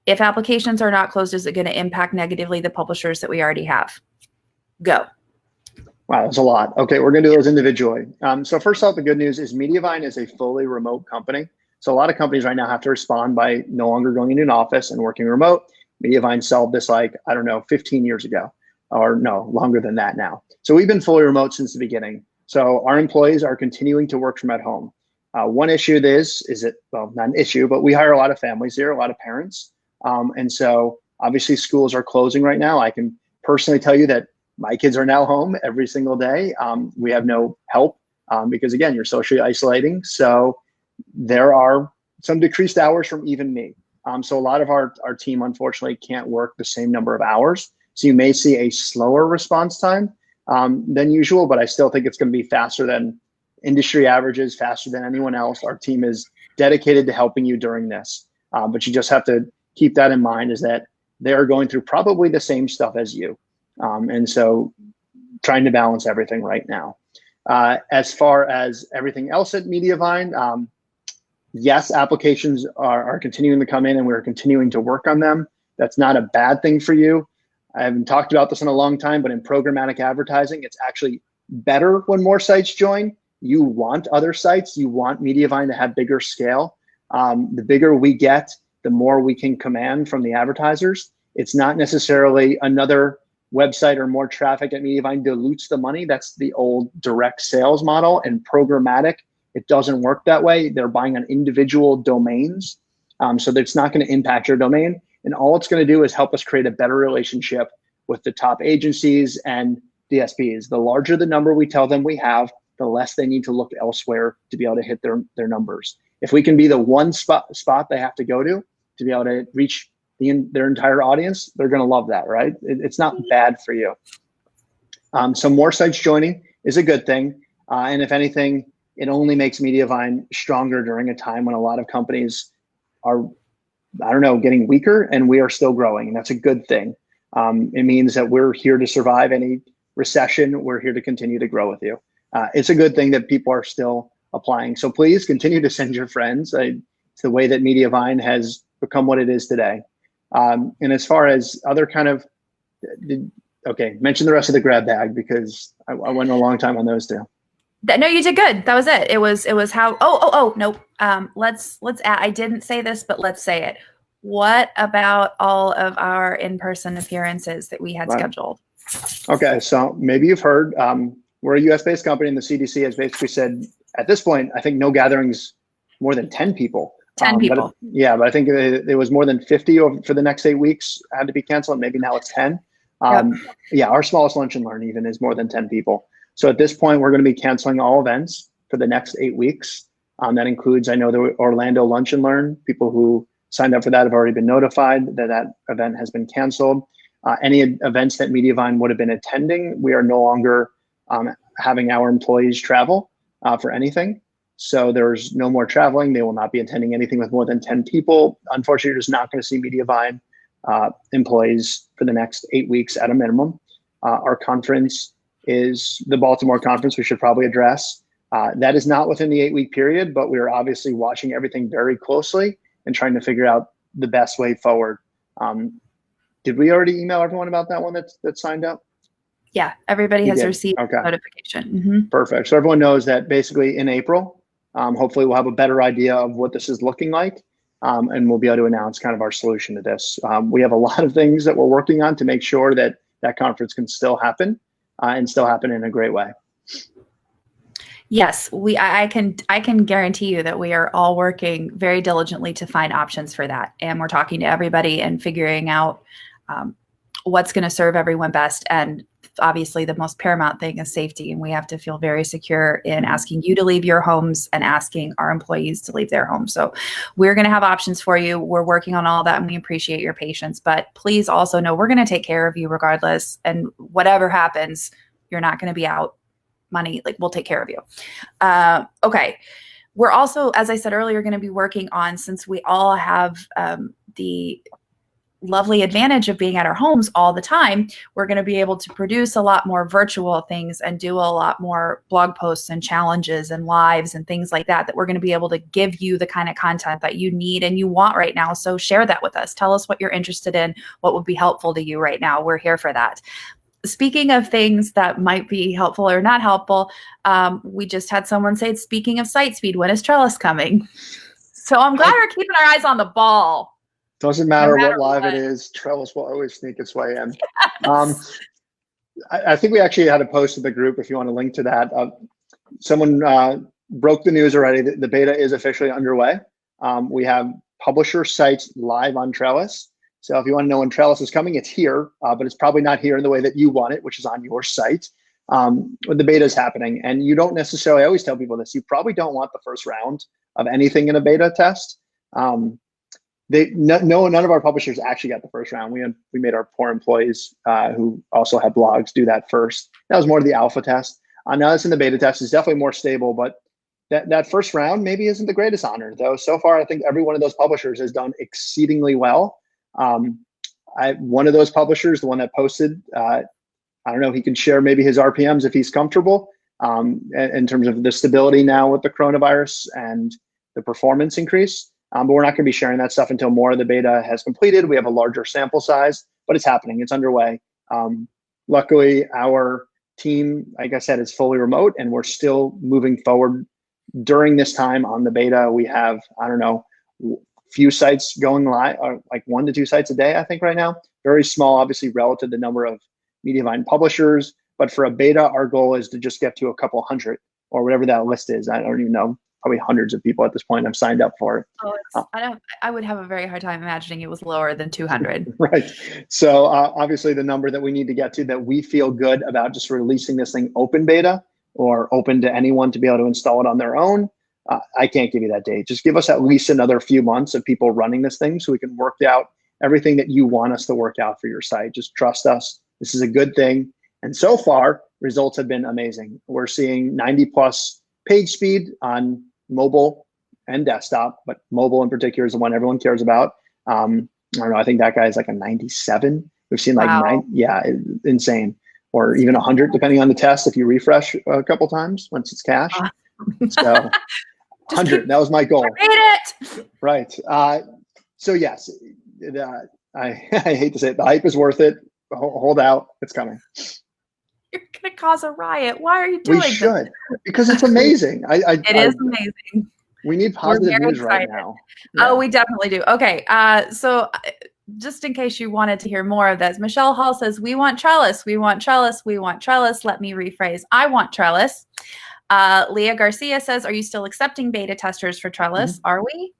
If applications are not closed, is it going to impact negatively the publishers that we already have? Go. Wow, that's a lot. Okay, we're going to do those individually. So first off, the good news is Mediavine is a fully remote company. So a lot of companies right now have to respond by no longer going into an office and working remote. Mediavine solved this 15 years ago, or no, longer than that now. So we've been fully remote since the beginning. So our employees are continuing to work from at home. One issue not an issue, but we hire a lot of families here, a lot of parents. And so obviously schools are closing right now. I can personally tell you that my kids are now home every single day. We have no help because again, you're socially isolating. So there are some decreased hours from even me. So a lot of our team, unfortunately, can't work the same number of hours. So you may see a slower response time than usual, but I still think it's going to be faster than industry averages, faster than anyone else. Our team is dedicated to helping you during this. But you just have to keep that in mind, is that they are going through probably the same stuff as you. And so trying to balance everything right now. As far as everything else at Mediavine, yes, applications are continuing to come in and we're continuing to work on them. That's not a bad thing for you. I haven't talked about this in a long time, but in programmatic advertising, it's actually better when more sites join. You want other sites. You want Mediavine to have bigger scale. The bigger we get, the more we can command from the advertisers. It's not necessarily another website or more traffic at Mediavine dilutes the money. That's the old direct sales model, and programmatic, it doesn't work that way. They're buying on individual domains. So that's not going to impact your domain. And all it's going to do is help us create a better relationship with the top agencies and DSPs. The larger the number we tell them we have, the less they need to look elsewhere to be able to hit their numbers. If we can be the one spot they have to go to be able to reach their entire audience, they're going to love that, right? It's not bad for you. So more sites joining is a good thing. And if anything, it only makes Mediavine stronger during a time when a lot of companies are, getting weaker, and we are still growing. And that's a good thing. It means that we're here to survive any recession. We're here to continue to grow with you. It's a good thing that people are still applying. So please continue to send your friends. It's the way that Mediavine has become what it is today. And as far as other mention the rest of the grab bag, because I went a long time on those two. No, you did good. That was it. It was how, nope. Let's add, I didn't say this, but let's say it. What about all of our in-person appearances that we had scheduled? Okay, so maybe you've heard, we're a US-based company, and the CDC has basically said, at this point, I think no gatherings more than 10 people. 10 people. But I think it was more than 50 for the next 8 weeks had to be canceled. Maybe now it's 10. Yep. Yeah, our smallest lunch and learn even is more than 10 people. So at this point, we're going to be canceling all events for the next 8 weeks. That includes, I know, the Orlando Lunch and Learn. People who signed up for that have already been notified that event has been canceled. Any events that Mediavine would have been attending, we are no longer having our employees travel for anything. So there's no more traveling. They will not be attending anything with more than 10 people. Unfortunately, you're just not going to see Mediavine employees for the next 8 weeks at a minimum. Our conference is the Baltimore conference, we should probably address. That is not within the 8-week period, but we are obviously watching everything very closely and trying to figure out the best way forward. Did we already email everyone about that one that signed up? Yeah, everybody has received notification. Mm-hmm. Perfect. So everyone knows that basically in April, hopefully we'll have a better idea of what this is looking like, and we'll be able to announce kind of our solution to this. We have a lot of things that we're working on to make sure that that conference can still happen and still happen in a great way. Yes, I can guarantee you that we are all working very diligently to find options for that. And we're talking to everybody and figuring out what's going to serve everyone best. And obviously the most paramount thing is safety. And we have to feel very secure in asking you to leave your homes and asking our employees to leave their homes. So we're going to have options for you. We're working on all that and we appreciate your patience, but please also know we're going to take care of you regardless. And whatever happens, you're not going to be out money. Like, we'll take care of you. Okay. We're also, as I said earlier, going to be working on, since we all have the lovely advantage of being at our homes all the time, we're going to be able to produce a lot more virtual things and do a lot more blog posts and challenges and lives and things like that, that we're going to be able to give you the kind of content that you need and you want right now. So share that with us. Tell us what you're interested in, what would be helpful to you right now. We're here for that. Speaking of things that might be helpful or not helpful, we just had someone say, speaking of site speed, when is Trellis coming? So I'm glad we're keeping our eyes on the ball. Doesn't matter what live it is, Trellis will always sneak its way in. Yes. I think we actually had a post in the group if you want to link to that. Someone broke the news already. The beta is officially underway. We have publisher sites live on Trellis. So if you want to know when Trellis is coming, it's here, but it's probably not here in the way that you want it, which is on your site. When the beta is happening. And you don't necessarily, I always tell people this, you probably don't want the first round of anything in a beta test. None of our publishers actually got the first round. We made our poor employees who also have blogs do that first. That was more of the alpha test. Now it's in the beta test. It's definitely more stable, but that first round maybe isn't the greatest honor, though. So far, I think every one of those publishers has done exceedingly well. One of those publishers, the one that posted, I don't know, he can share maybe his RPMs if he's comfortable in terms of the stability now with the coronavirus and the performance increase. But we're not going to be sharing that stuff until more of the beta has completed. We have a larger sample size, but it's happening. It's underway. Luckily, our team, like I said, is fully remote, and we're still moving forward during this time on the beta. We have, I don't know, few sites going live, like 1 to 2 sites a day, I think right now. Very small, obviously, relative to the number of Mediavine publishers. But for a beta, our goal is to just get to a couple hundred or whatever that list is. I don't even know. Probably hundreds of people at this point have signed up for it. Oh, I would have a very hard time imagining it was lower than 200. Right. So obviously the number that we need to get to, that we feel good about just releasing this thing open beta or open to anyone to be able to install it on their own. I can't give you that date. Just give us at least another few months of people running this thing so we can work out everything that you want us to work out for your site. Just trust us. This is a good thing. And so far, results have been amazing. We're seeing 90+ page speed on mobile and desktop, but mobile in particular is the one everyone cares about. I don't know, I think that guy is like a 97. We've seen like insane, or even 100 depending on the test if you refresh a couple times once it's cached. So 100, that was my goal. It. Right. So yes, I hate to say it, the hype is worth it. Hold out, it's coming. You're going to cause a riot. Why are you doing this? We should, because it's amazing. It is amazing. We need positive news right now. Yeah. Oh, we definitely do. Okay. So just in case you wanted to hear more of this, Michelle Hall says, we want Trellis. We want Trellis. We want Trellis. Let me rephrase. I want Trellis. Leah Garcia says, are you still accepting beta testers for Trellis? Mm-hmm. Are we?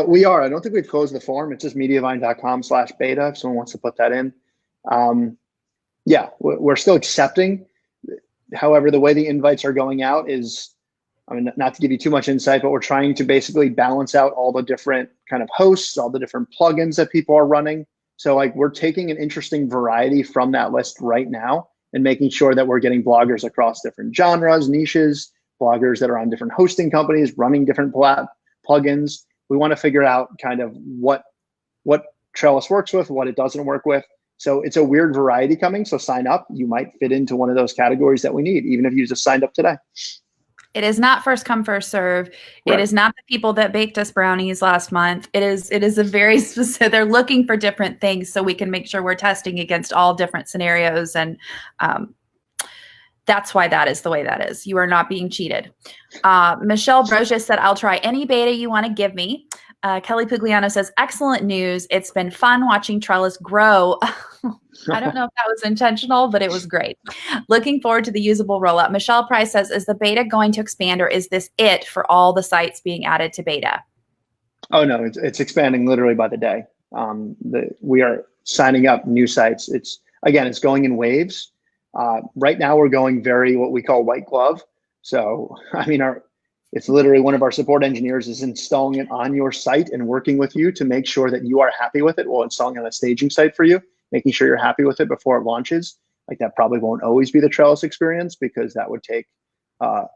We are. I don't think we've closed the form. It's just mediavine.com/beta if someone wants to put that in. Yeah, we're still accepting. However, the way the invites are going out is, I mean, not to give you too much insight, but we're trying to basically balance out all the different kind of hosts, all the different plugins that people are running. So like we're taking an interesting variety from that list right now and making sure that we're getting bloggers across different genres, niches, bloggers that are on different hosting companies, running different plugins. We want to figure out kind of what Trellis works with, what it doesn't work with. So it's a weird variety coming. So sign up. You might fit into one of those categories that we need, even if you just signed up today. It is not first come, first serve. Right. It is not the people that baked us brownies last month. It is a very specific, they're looking for different things so we can make sure we're testing against all different scenarios. And that's why that is the way that is. You are not being cheated. Michelle Brogia said, I'll try any beta you want to give me. Kelly Pugliano says, excellent news. It's been fun watching Trellis grow. I don't know if that was intentional, but it was great. Looking forward to the usable rollout. Michelle Price says, is the beta going to expand, or is this it for all the sites being added to beta? Oh, no, it's expanding literally by the day. We are signing up new sites. It's going in waves. Right now we're going very, what we call white glove. So, I mean, it's literally one of our support engineers is installing it on your site and working with you to make sure that you are happy with it while installing on a staging site for you, making sure you're happy with it before it launches. Like that probably won't always be the trellis experience because that would take an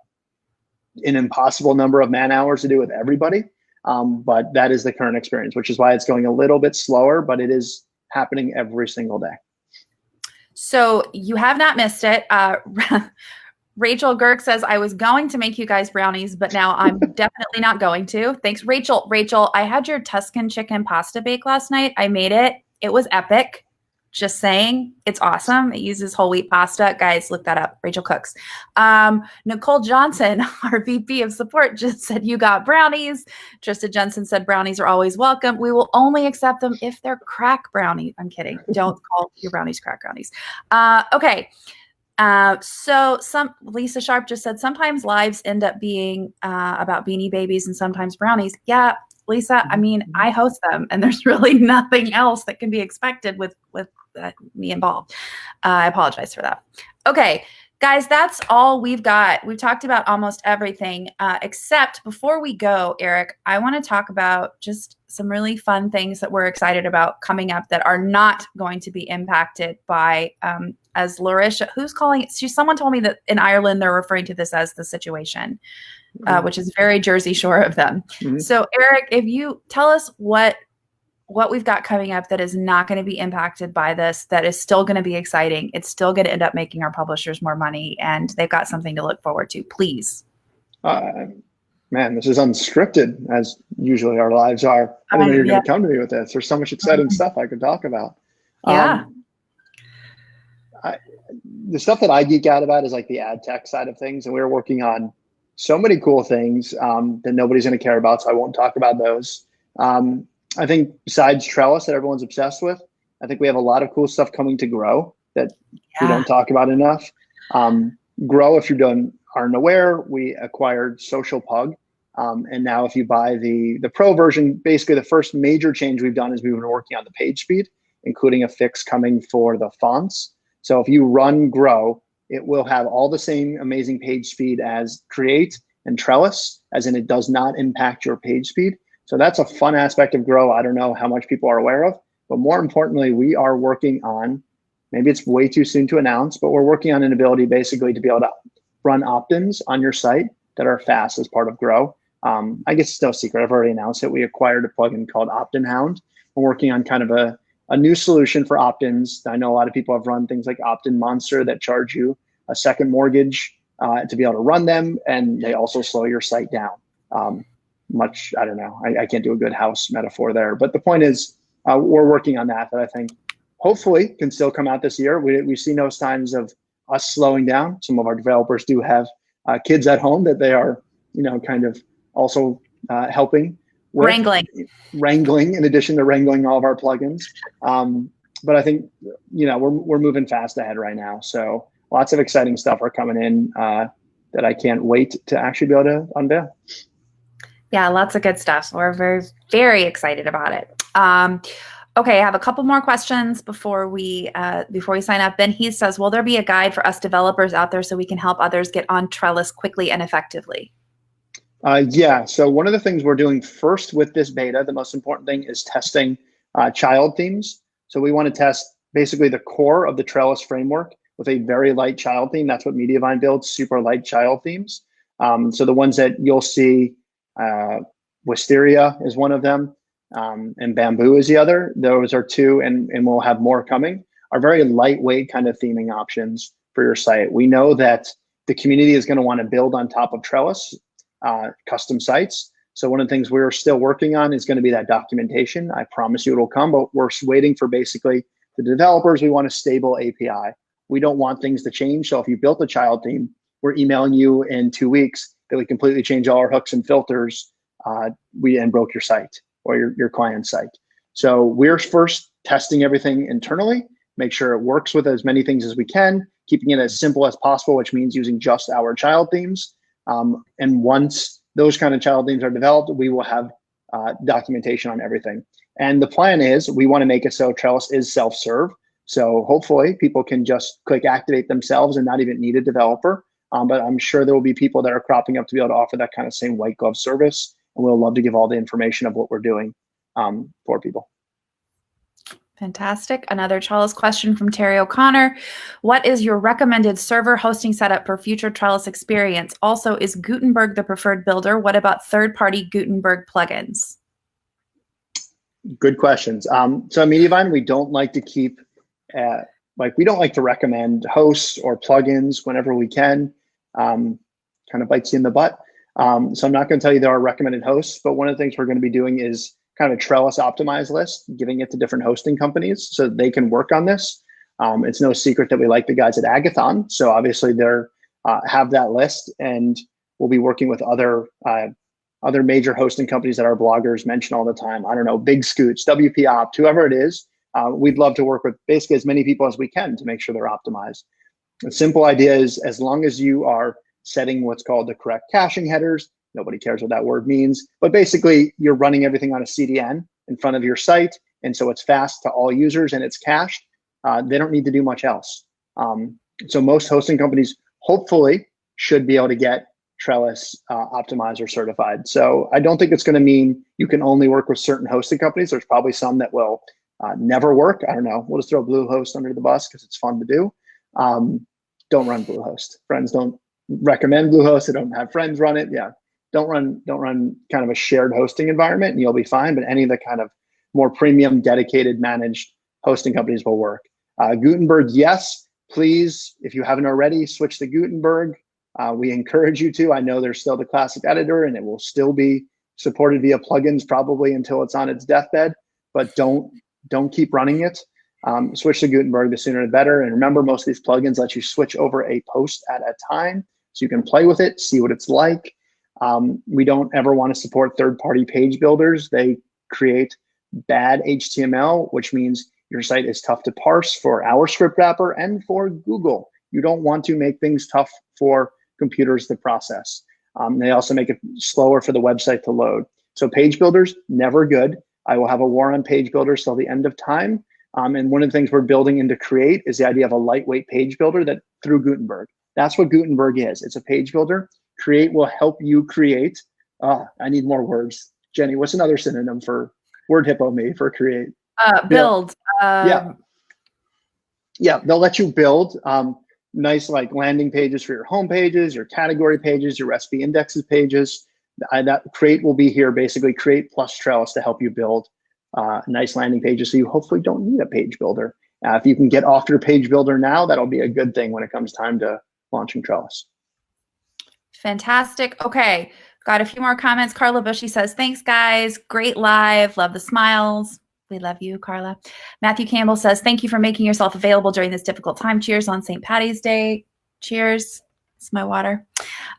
impossible number of man hours to do with everybody. But that is the current experience, which is why it's going a little bit slower, but it is happening every single day. So you have not missed it. Rachel Girk says, I was going to make you guys brownies, but now I'm definitely not going to. Thanks, Rachel. Rachel, I had your Tuscan chicken pasta bake last night. I made it. It was epic. Just saying. It's awesome. It uses whole wheat pasta. Guys, look that up. Rachel cooks. Nicole Johnson, our VP of support, just said, you got brownies. Trista Jensen said, brownies are always welcome. We will only accept them if they're crack brownies. I'm kidding. Don't call your brownies crack brownies. Okay. So Lisa Sharp just said sometimes lives end up being about Beanie Babies and sometimes brownies. Yeah, Lisa, I mean, I host them and there's really nothing else that can be expected with me involved. I apologize for that. Okay, guys, that's all we've got. We've talked about almost everything, except before we go, Eric, I want to talk about just some really fun things that we're excited about coming up that are not going to be impacted by, as Larisha, who's calling it? Someone told me that in Ireland, they're referring to this as the situation, which is very Jersey Shore of them. Mm-hmm. So Eric, if you tell us what we've got coming up that is not going to be impacted by this, that is still going to be exciting. It's still going to end up making our publishers more money and they've got something to look forward to, please. Man, this is unscripted as usually our lives are. I didn't know you're going to come to me with this. There's so much exciting stuff I could talk about. Yeah. The stuff that I geek out about is like the ad tech side of things. And we're working on so many cool things that nobody's going to care about. So I won't talk about those. I think besides trellis that everyone's obsessed with, I think we have a lot of cool stuff coming to Grow that we don't talk about enough. Grow, if you aren't aware, we acquired Social Pug. And now if you buy the pro version, basically the first major change we've done is we've been working on the page speed, including a fix coming for the fonts. So if you run Grow, it will have all the same amazing page speed as Create and Trellis, as in it does not impact your page speed. So that's a fun aspect of Grow. I don't know how much people are aware of, but more importantly, we are working on, maybe it's way too soon to announce, but we're working on an ability basically to be able to run opt-ins on your site that are fast as part of Grow. I guess it's no secret. I've already announced it. We acquired a plugin called Opt-in Hound. We're working on kind of a new solution for opt-ins. I know a lot of people have run things like Opt-in Monster that charge you a second mortgage to be able to run them, and they also slow your site down. I don't know. I can't do a good house metaphor there. But the point is, we're working on that I think hopefully can still come out this year. We see no signs of us slowing down. Some of our developers do have kids at home that they are, kind of also helping with. Wrangling in addition to wrangling all of our plugins. But I think, we're moving fast ahead right now. So lots of exciting stuff are coming in that I can't wait to actually be able to unveil. Yeah, lots of good stuff. So we're very, very excited about it. Okay, I have a couple more questions before we sign up. Ben Heath says, will there be a guide for us developers out there so we can help others get on Trellis quickly and effectively? Yeah, so one of the things we're doing first with this beta, the most important thing is testing child themes. So we want to test basically the core of the Trellis framework with a very light child theme. That's what Mediavine builds, super light child themes. So the ones that you'll see, Wisteria is one of them, and Bamboo is the other. Those are two, and we'll have more coming, are very lightweight kind of theming options for your site. We know that the community is going to want to build on top of Trellis custom sites. So one of the things we're still working on is going to be that documentation. I promise you it'll come, but we're waiting for basically the developers. We want a stable API. We don't want things to change. So if you built a child theme, we're emailing you in 2 weeks that we completely change all our hooks and filters and broke your site or your client's site. So we're first testing everything internally, make sure it works with as many things as we can, keeping it as simple as possible, which means using just our child themes. And once those kind of child themes are developed, we will have documentation on everything. And the plan is we want to make it so Trellis is self-serve. So hopefully people can just click activate themselves and not even need a developer. But I'm sure there will be people that are cropping up to be able to offer that kind of same white glove service. And we'll love to give all the information of what we're doing for people. Fantastic. Another Trellis question from Terry O'Connor. What is your recommended server hosting setup for future Trellis experience? Also, is Gutenberg the preferred builder? What about third-party Gutenberg plugins? Good questions. So at Mediavine, we don't like to keep, we don't like to recommend hosts or plugins whenever we can. Kind of bites you in the butt. So I'm not going to tell you there are recommended hosts, but one of the things we're going to be doing is kind of a Trellis optimized list, giving it to different hosting companies so they can work on this. It's no secret that we like the guys at Agathon. So obviously they're have that list, and we'll be working with other major hosting companies that our bloggers mention all the time. I don't know, Big Scoots, WP Opt, whoever it is. We'd love to work with basically as many people as we can to make sure they're optimized. The simple idea is as long as you are setting what's called the correct caching headers, nobody cares what that word means, but basically you're running everything on a CDN in front of your site. And so it's fast to all users and it's cached. They don't need to do much else. So most hosting companies hopefully should be able to get Trellis optimizer certified. So I don't think it's going to mean you can only work with certain hosting companies. There's probably some that will never work. I don't know. We'll just throw Bluehost under the bus because it's fun to do. Don't run Bluehost. Friends don't recommend Bluehost. They don't have friends run it. Yeah. Don't run kind of a shared hosting environment and you'll be fine. But any of the kind of more premium, dedicated, managed hosting companies will work. Gutenberg, yes, please, if you haven't already, switch to Gutenberg. We encourage you to. I know there's still the classic editor and it will still be supported via plugins probably until it's on its deathbed, but don't keep running it. Switch to Gutenberg, the sooner the better. And remember, most of these plugins let you switch over a post at a time so you can play with it, see what it's like. We don't ever want to support third-party page builders. They create bad HTML, which means your site is tough to parse for our script wrapper and for Google. You don't want to make things tough for computers to process. They also make it slower for the website to load. So page builders, never good. I will have a war on page builders till the end of time. And one of the things we're building into Create is the idea of a lightweight page builder that through Gutenberg. That's what Gutenberg is. It's a page builder. Create will help you create. I need more words. Jenny, what's another synonym for WordHippo me for create? Build. Yeah, they'll let you build nice like landing pages for your home pages, your category pages, your recipe indexes pages. That Create will be here, basically Create plus Trellis to help you build nice landing pages so you hopefully don't need a page builder. If you can get off your page builder now, that'll be a good thing when it comes time to launching Trellis. Fantastic. Okay, got a few more comments. Carla Bushy says, thanks guys, great live, love the smiles. We love you, Carla. Matthew Campbell says, thank you for making yourself available during this difficult time. Cheers on St. Patty's Day. Cheers. It's my water.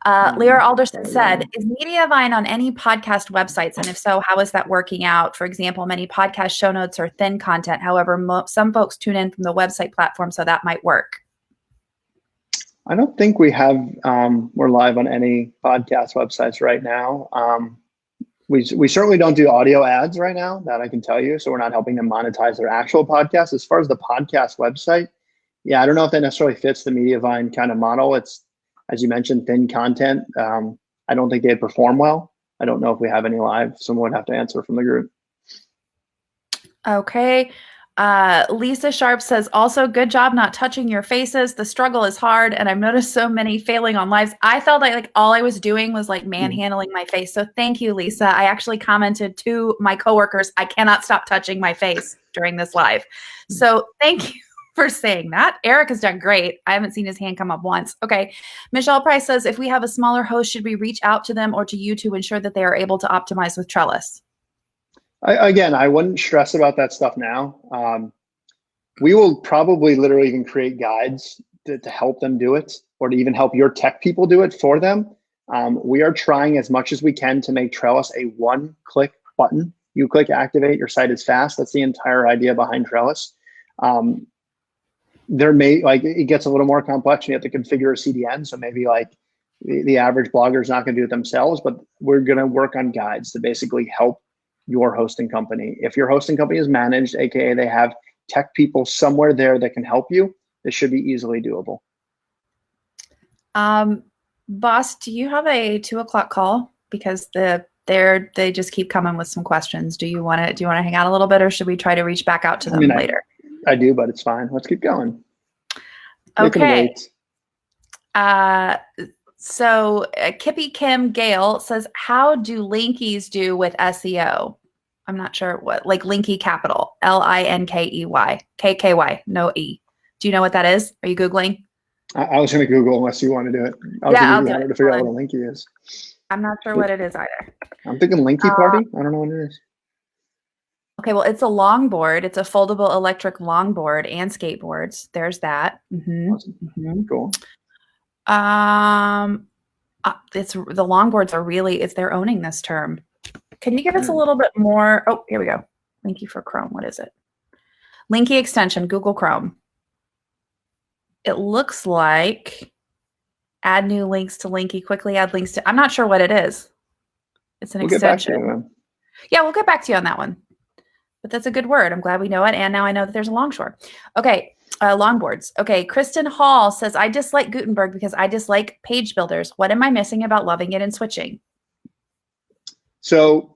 Lyra Alderson said, is Mediavine on any podcast websites? And if so, how is that working out? For example, many podcast show notes are thin content. However, some folks tune in from the website platform, so that might work. I don't think we have, we're live on any podcast websites right now. We certainly don't do audio ads right now, that I can tell you. So we're not helping them monetize their actual podcast. As far as the podcast website, yeah, I don't know if that necessarily fits the Mediavine kind of model. It's, as you mentioned, thin content. I don't think they'd perform well. I don't know if we have any live. Someone would have to answer from the group. Okay. Lisa Sharp says, also good job not touching your faces. The struggle is hard and I've noticed so many failing on lives. I felt like all I was doing was like manhandling my face. So thank you, Lisa. I actually commented to my coworkers, I cannot stop touching my face during this live. So thank you for saying that. Eric has done great. I haven't seen his hand come up once. Okay. Michelle Price says, if we have a smaller host, should we reach out to them or to you to ensure that they are able to optimize with Trellis? Again, I wouldn't stress about that stuff now. We will probably literally even create guides to help them do it or to even help your tech people do it for them. We are trying as much as we can to make Trellis a one-click button. You click activate, your site is fast. That's the entire idea behind Trellis. There may, like, it gets a little more complex. You have to configure a CDN. So maybe like the average blogger is not going to do it themselves, but we're going to work on guides to basically help your hosting company. If your hosting company is managed, AKA they have tech people somewhere there that can help you, this should be easily doable. Boss, do you have a 2:00 call? Because they just keep coming with some questions. Do you want to hang out a little bit, or should we try to reach back out to them later? I do, but it's fine. Let's keep going. Okay. So Kippy Kim Gayle says, how do linkies do with SEO? I'm not sure what, like Linky Capital, Linkey, KKY, no E. Do you know what that is? Are you Googling? I was going to Google unless you want to do it. I'll do it to figure out what a linky is. I'm not sure what it is either. I'm thinking Linky Party. I don't know what it is. Okay, well, it's a longboard. It's a foldable electric longboard and skateboards. There's that. Awesome. Cool. It's the longboards are really, they're owning this term. Can you give us a little bit more? Oh, here we go. Linky for Chrome. What is it? Linky extension, Google Chrome. It looks like add new links to Linky, quickly add links to, I'm not sure what it is. It's an extension. Yeah, we'll get back to you on that one. But that's a good word. I'm glad we know it. And now I know that there's a longshore. Okay. Longboards. Okay. Kristen Hall says, I dislike Gutenberg because I dislike page builders. What am I missing about loving it and switching? So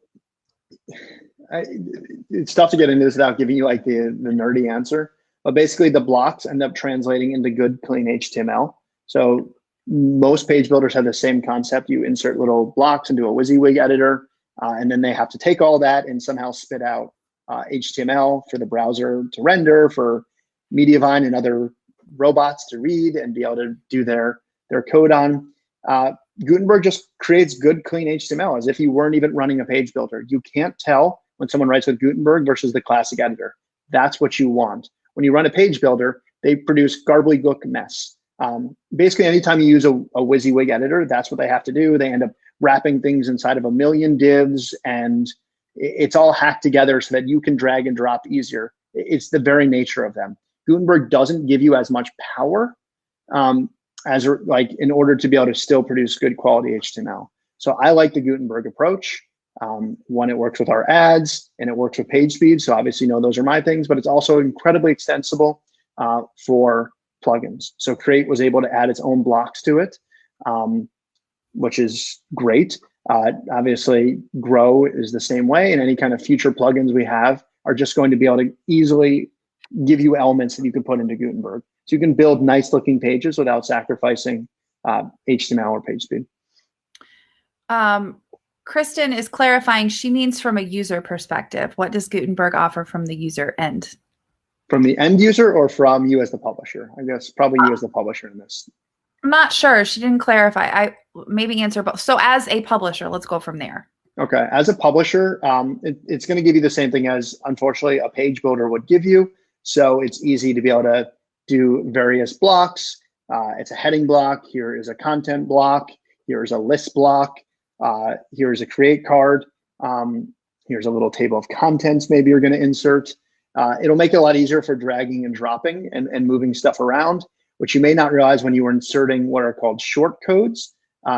it's tough to get into this without giving you like the nerdy answer. But basically the blocks end up translating into good, clean HTML. So most page builders have the same concept. You insert little blocks into a WYSIWYG editor, and then they have to take all that and somehow spit out HTML for the browser to render, for Mediavine and other robots to read and be able to do their code on. Gutenberg just creates good, clean HTML as if you weren't even running a page builder. You can't tell when someone writes with Gutenberg versus the classic editor. That's what you want. When you run a page builder, they produce garbly-gook mess. Basically, anytime you use a WYSIWYG editor, that's what they have to do. They end up wrapping things inside of a million divs, and it's all hacked together so that you can drag and drop easier. It's the very nature of them. Gutenberg doesn't give you as much power as like in order to be able to still produce good quality HTML. So I like the Gutenberg approach. One, it works with our ads and it works with page speed. So obviously, those are my things, but it's also incredibly extensible for plugins. So Create was able to add its own blocks to it, which is great. Obviously, Grow is the same way, and any kind of future plugins we have are just going to be able to easily give you elements that you can put into Gutenberg. So you can build nice looking pages without sacrificing HTML or page speed. Kristen is clarifying, she means from a user perspective. What does Gutenberg offer from the user end? From the end user or from you as the publisher? I guess probably you as the publisher in this. I'm not sure. She didn't clarify. I maybe answer both. So as a publisher, let's go from there. Okay. As a publisher, it's going to give you the same thing as, unfortunately, a page builder would give you. So it's easy to be able to do various blocks. It's a heading block. Here is a content block. Here's a list block. Here's a create card. Here's a little table of contents maybe you're going to insert. It'll make it a lot easier for dragging and dropping and moving stuff around, which you may not realize when you were inserting what are called short codes,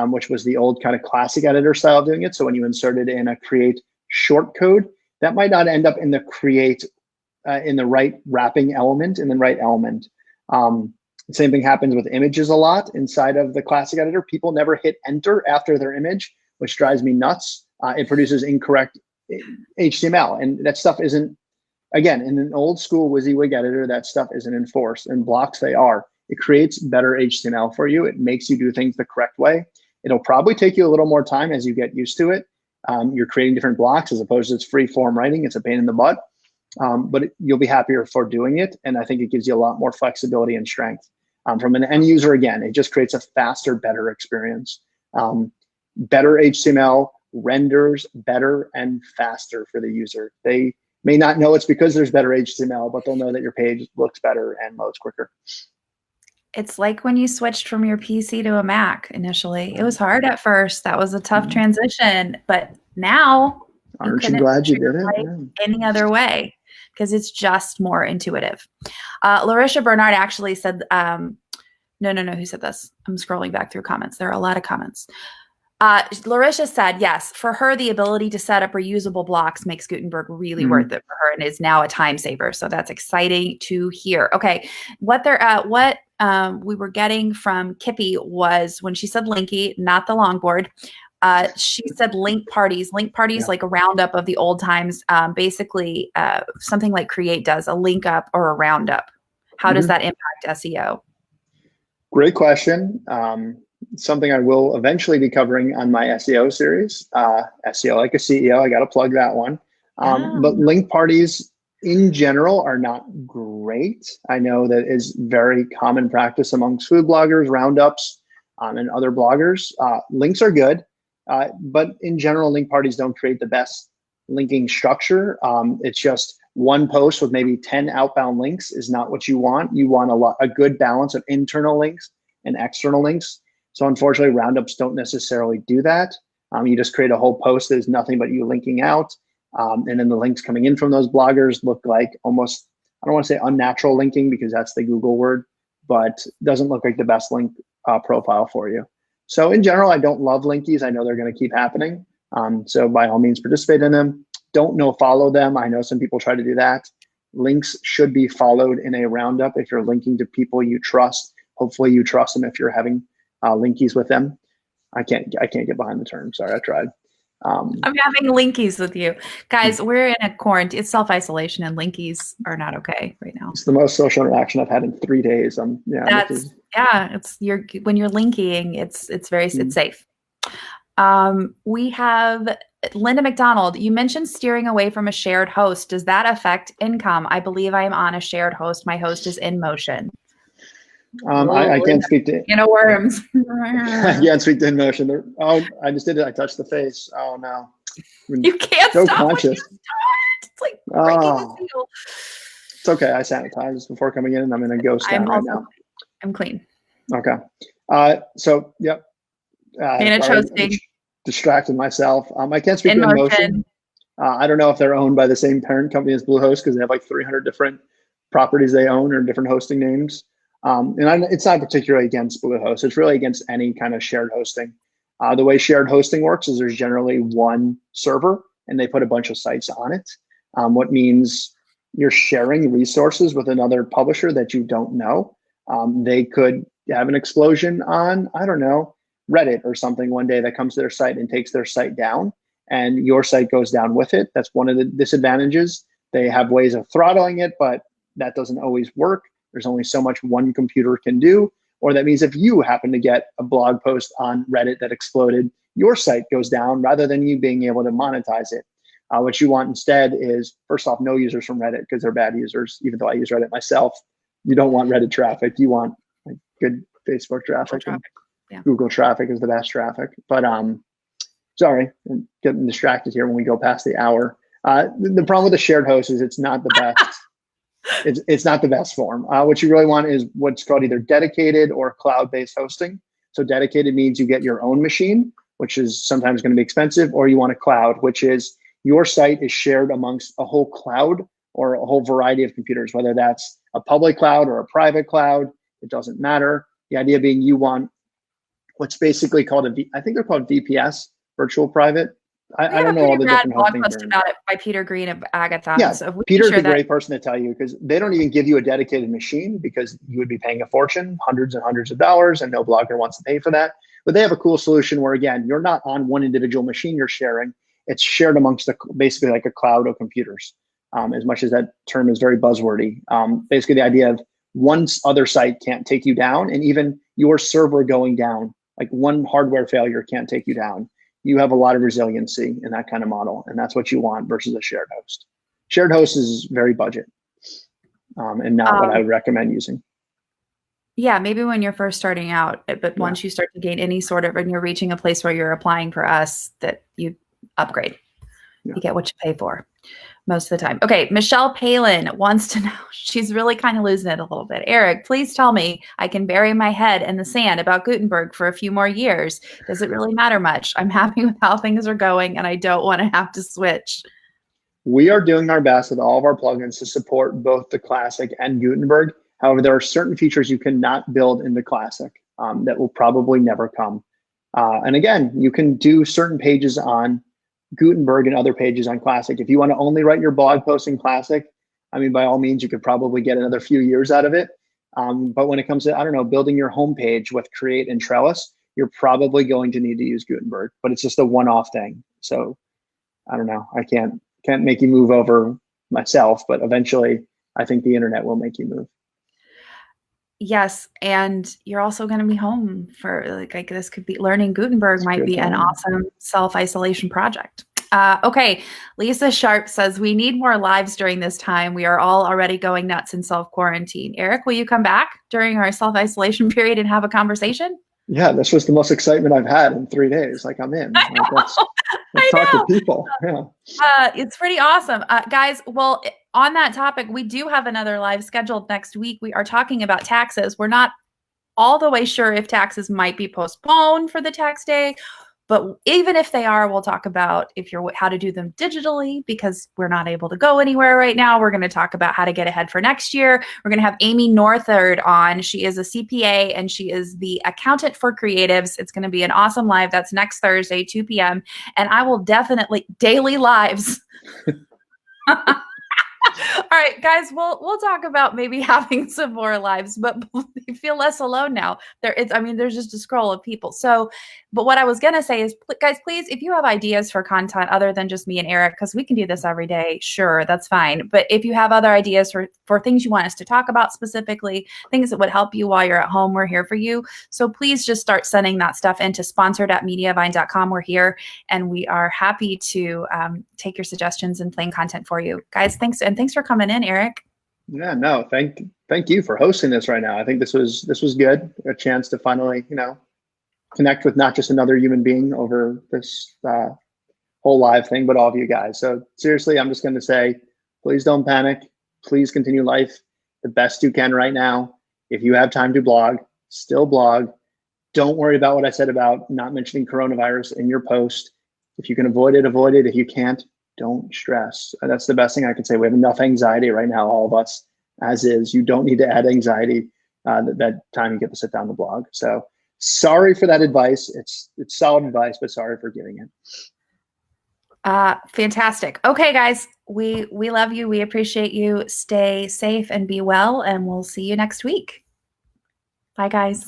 which was the old kind of classic editor style of doing it. So when you inserted in a create short code, that might not end up in the create in the right wrapping element, in the right element. The same thing happens with images a lot inside of the classic editor. People never hit enter after their image, which drives me nuts. It produces incorrect HTML, and that stuff isn't, again, in an old school WYSIWYG editor, that stuff isn't enforced. In blocks, they are. It creates better HTML for you. It makes you do things the correct way. It'll probably take you a little more time as you get used to it. You're creating different blocks as opposed to it's free form writing. It's a pain in the butt, but you'll be happier for doing it. And I think it gives you a lot more flexibility and strength. From an end user, again, it just creates a faster, better experience. Better HTML renders better and faster for the user. They may not know it's because there's better HTML, but they'll know that your page looks better and loads quicker. It's like when you switched from your PC to a Mac initially. It was hard at first. That was a tough transition, but now aren't you glad you did it? Any other way, because it's just more intuitive. Larisha Bernard actually said, no, who said this? I'm scrolling back through comments. There are a lot of comments. Larisha said, yes, for her, the ability to set up reusable blocks makes Gutenberg really worth it for her and is now a time saver. So that's exciting to hear. Okay. What we were getting from Kippy was when she said Linky, not the longboard. She said link parties, like a roundup of the old times. Basically, something like Create does, a link up or a roundup. How does that impact SEO? Great question. Something I will eventually be covering on my SEO series, SEO like a CEO. I got to plug that one. But link parties in general are not great. I know that is very common practice amongst food bloggers, roundups, and other bloggers. Links are good, but in general, link parties don't create the best linking structure. It's just one post with maybe 10 outbound links is not what you want. You want a good balance of internal links and external links. So unfortunately, roundups don't necessarily do that. You just create a whole post that is nothing but you linking out. And then the links coming in from those bloggers look like almost, I don't want to say unnatural linking because that's the Google word, but doesn't look like the best link profile for you. So in general, I don't love linkies. I know they're going to keep happening. So by all means, participate in them. Don't follow them. I know some people try to do that. Links should be followed in a roundup if you're linking to people you trust. Hopefully you trust them if you're having linkies with them. I can't get behind the term. Sorry, I tried. I'm having linkies with you. Guys, we're in a quarantine. It's self-isolation and linkies are not okay right now. It's the most social interaction I've had in 3 days. When you're linking, it's very it's safe. We have Linda McDonald. You mentioned steering away from a shared host. Does that affect income? I believe I am on a shared host. My host is InMotion. I can't speak to worms. I can't speak to InMotion. I just did it. I touched the face. Oh no. You can't so stop conscious. It's like breaking the seal. It's okay. I sanitized before coming in and I'm in a ghost town right now. I'm clean. Okay. So yep. Manage hosting. Distracted myself. I can't speak to InMotion. I don't know if they're owned by the same parent company as Bluehost because they have like 300 different properties they own or different hosting names. It's not particularly against Bluehost. It's really against any kind of shared hosting. The way shared hosting works is there's generally one server and they put a bunch of sites on it. What means you're sharing resources with another publisher that you don't know. They could have an explosion on, I don't know, Reddit or something one day that comes to their site and takes their site down and your site goes down with it. That's one of the disadvantages. They have ways of throttling it, but that doesn't always work. There's only so much one computer can do, or that means if you happen to get a blog post on Reddit that exploded, your site goes down rather than you being able to monetize it. What you want instead is, first off, no users from Reddit because they're bad users, even though I use Reddit myself. You don't want Reddit traffic. You want like, good Facebook traffic. Google traffic is the best traffic. But sorry, I'm getting distracted here when we go past the hour. The problem with the shared host is it's not the best. It's not the best form. What you really want is what's called either dedicated or cloud-based hosting. So dedicated means you get your own machine, which is sometimes going to be expensive, or you want a cloud, which is your site is shared amongst a whole cloud or a whole variety of computers, whether that's a public cloud or a private cloud, it doesn't matter. The idea being you want what's basically called I think they're called VPS, virtual private. I don't know all the different hosting terms. About it by Peter Green of Agathon. Yeah, so Peter's a great person to tell you because they don't even give you a dedicated machine because you would be paying a fortune, hundreds and hundreds of dollars, and no blogger wants to pay for that. But they have a cool solution where, again, you're not on one individual machine you're sharing. It's shared amongst basically like a cloud of computers, as much as that term is very buzzwordy. Basically, the idea of one other site can't take you down, and even your server going down, like one hardware failure can't take you down. You have a lot of resiliency in that kind of model, and that's what you want versus a shared host. Shared host is very budget and not what I would recommend using. Yeah, maybe when you're first starting out, but once you start to gain any sort of, and you're reaching a place where you're applying for us, that you upgrade. You get what you pay for most of the time. Okay, Michelle Palin wants to know, she's really kind of losing it a little bit. Eric, please tell me I can bury my head in the sand about Gutenberg for a few more years. Does it really matter much? I'm happy with how things are going and I don't want to have to switch. We are doing our best with all of our plugins to support both the Classic and Gutenberg. However, there are certain features you cannot build in the Classic that will probably never come. And again, you can do certain pages on Gutenberg and other pages on Classic. If you want to only write your blog post in Classic, I mean, by all means, you could probably get another few years out of it. But when it comes to, I don't know, building your homepage with Create and Trellis, you're probably going to need to use Gutenberg, but it's just a one-off thing. So I don't know. I can't make you move over myself, but eventually I think the internet will make you move. Yes, and you're also going to be home for like this could be learning Gutenberg might be an awesome self-isolation project. Okay, Lisa Sharp says we need more lives during this time. We are all already going nuts in self-quarantine. Eric, will you come back during our self-isolation period and have a conversation? Yeah, this was the most excitement I've had in 3 days. Like I'm in. Let's talk to people. Yeah. It's pretty awesome. Guys, well, on that topic, we do have another live scheduled next week. We are talking about taxes. We're not all the way sure if taxes might be postponed for the tax day, but even if they are, we'll talk about how to do them digitally because we're not able to go anywhere right now. We're going to talk about how to get ahead for next year. We're going to have Amy Northard on. She is a CPA and she is the accountant for creatives. It's going to be an awesome live. That's next Thursday, 2 p.m. And I will definitely daily lives. All right, guys, we'll talk about maybe having some more lives, but you feel less alone now. There's just a scroll of people. So, but what I was going to say is, guys, please, if you have ideas for content other than just me and Eric, because we can do this every day, sure, that's fine. But if you have other ideas for things you want us to talk about specifically, things that would help you while you're at home, we're here for you. So please just start sending that stuff into sponsored@mediavine.com. We're here and we are happy to take your suggestions and plan content for you. Guys, thanks. And thanks for coming in, Eric. Yeah, no, thank you for hosting this right now. I think this was good. A chance to finally, connect with not just another human being over this whole live thing, but all of you guys. So seriously, I'm just going to say, please don't panic. Please continue life the best you can right now. If you have time to blog, still blog. Don't worry about what I said about not mentioning coronavirus in your post. If you can avoid it, avoid it. If you can't, don't stress. That's the best thing I can say. We have enough anxiety right now, all of us, as is. You don't need to add anxiety that time you get to sit down to blog. So sorry for that advice. It's solid advice, but sorry for giving it. Fantastic. Okay, guys, we love you. We appreciate you. Stay safe and be well, and we'll see you next week. Bye, guys.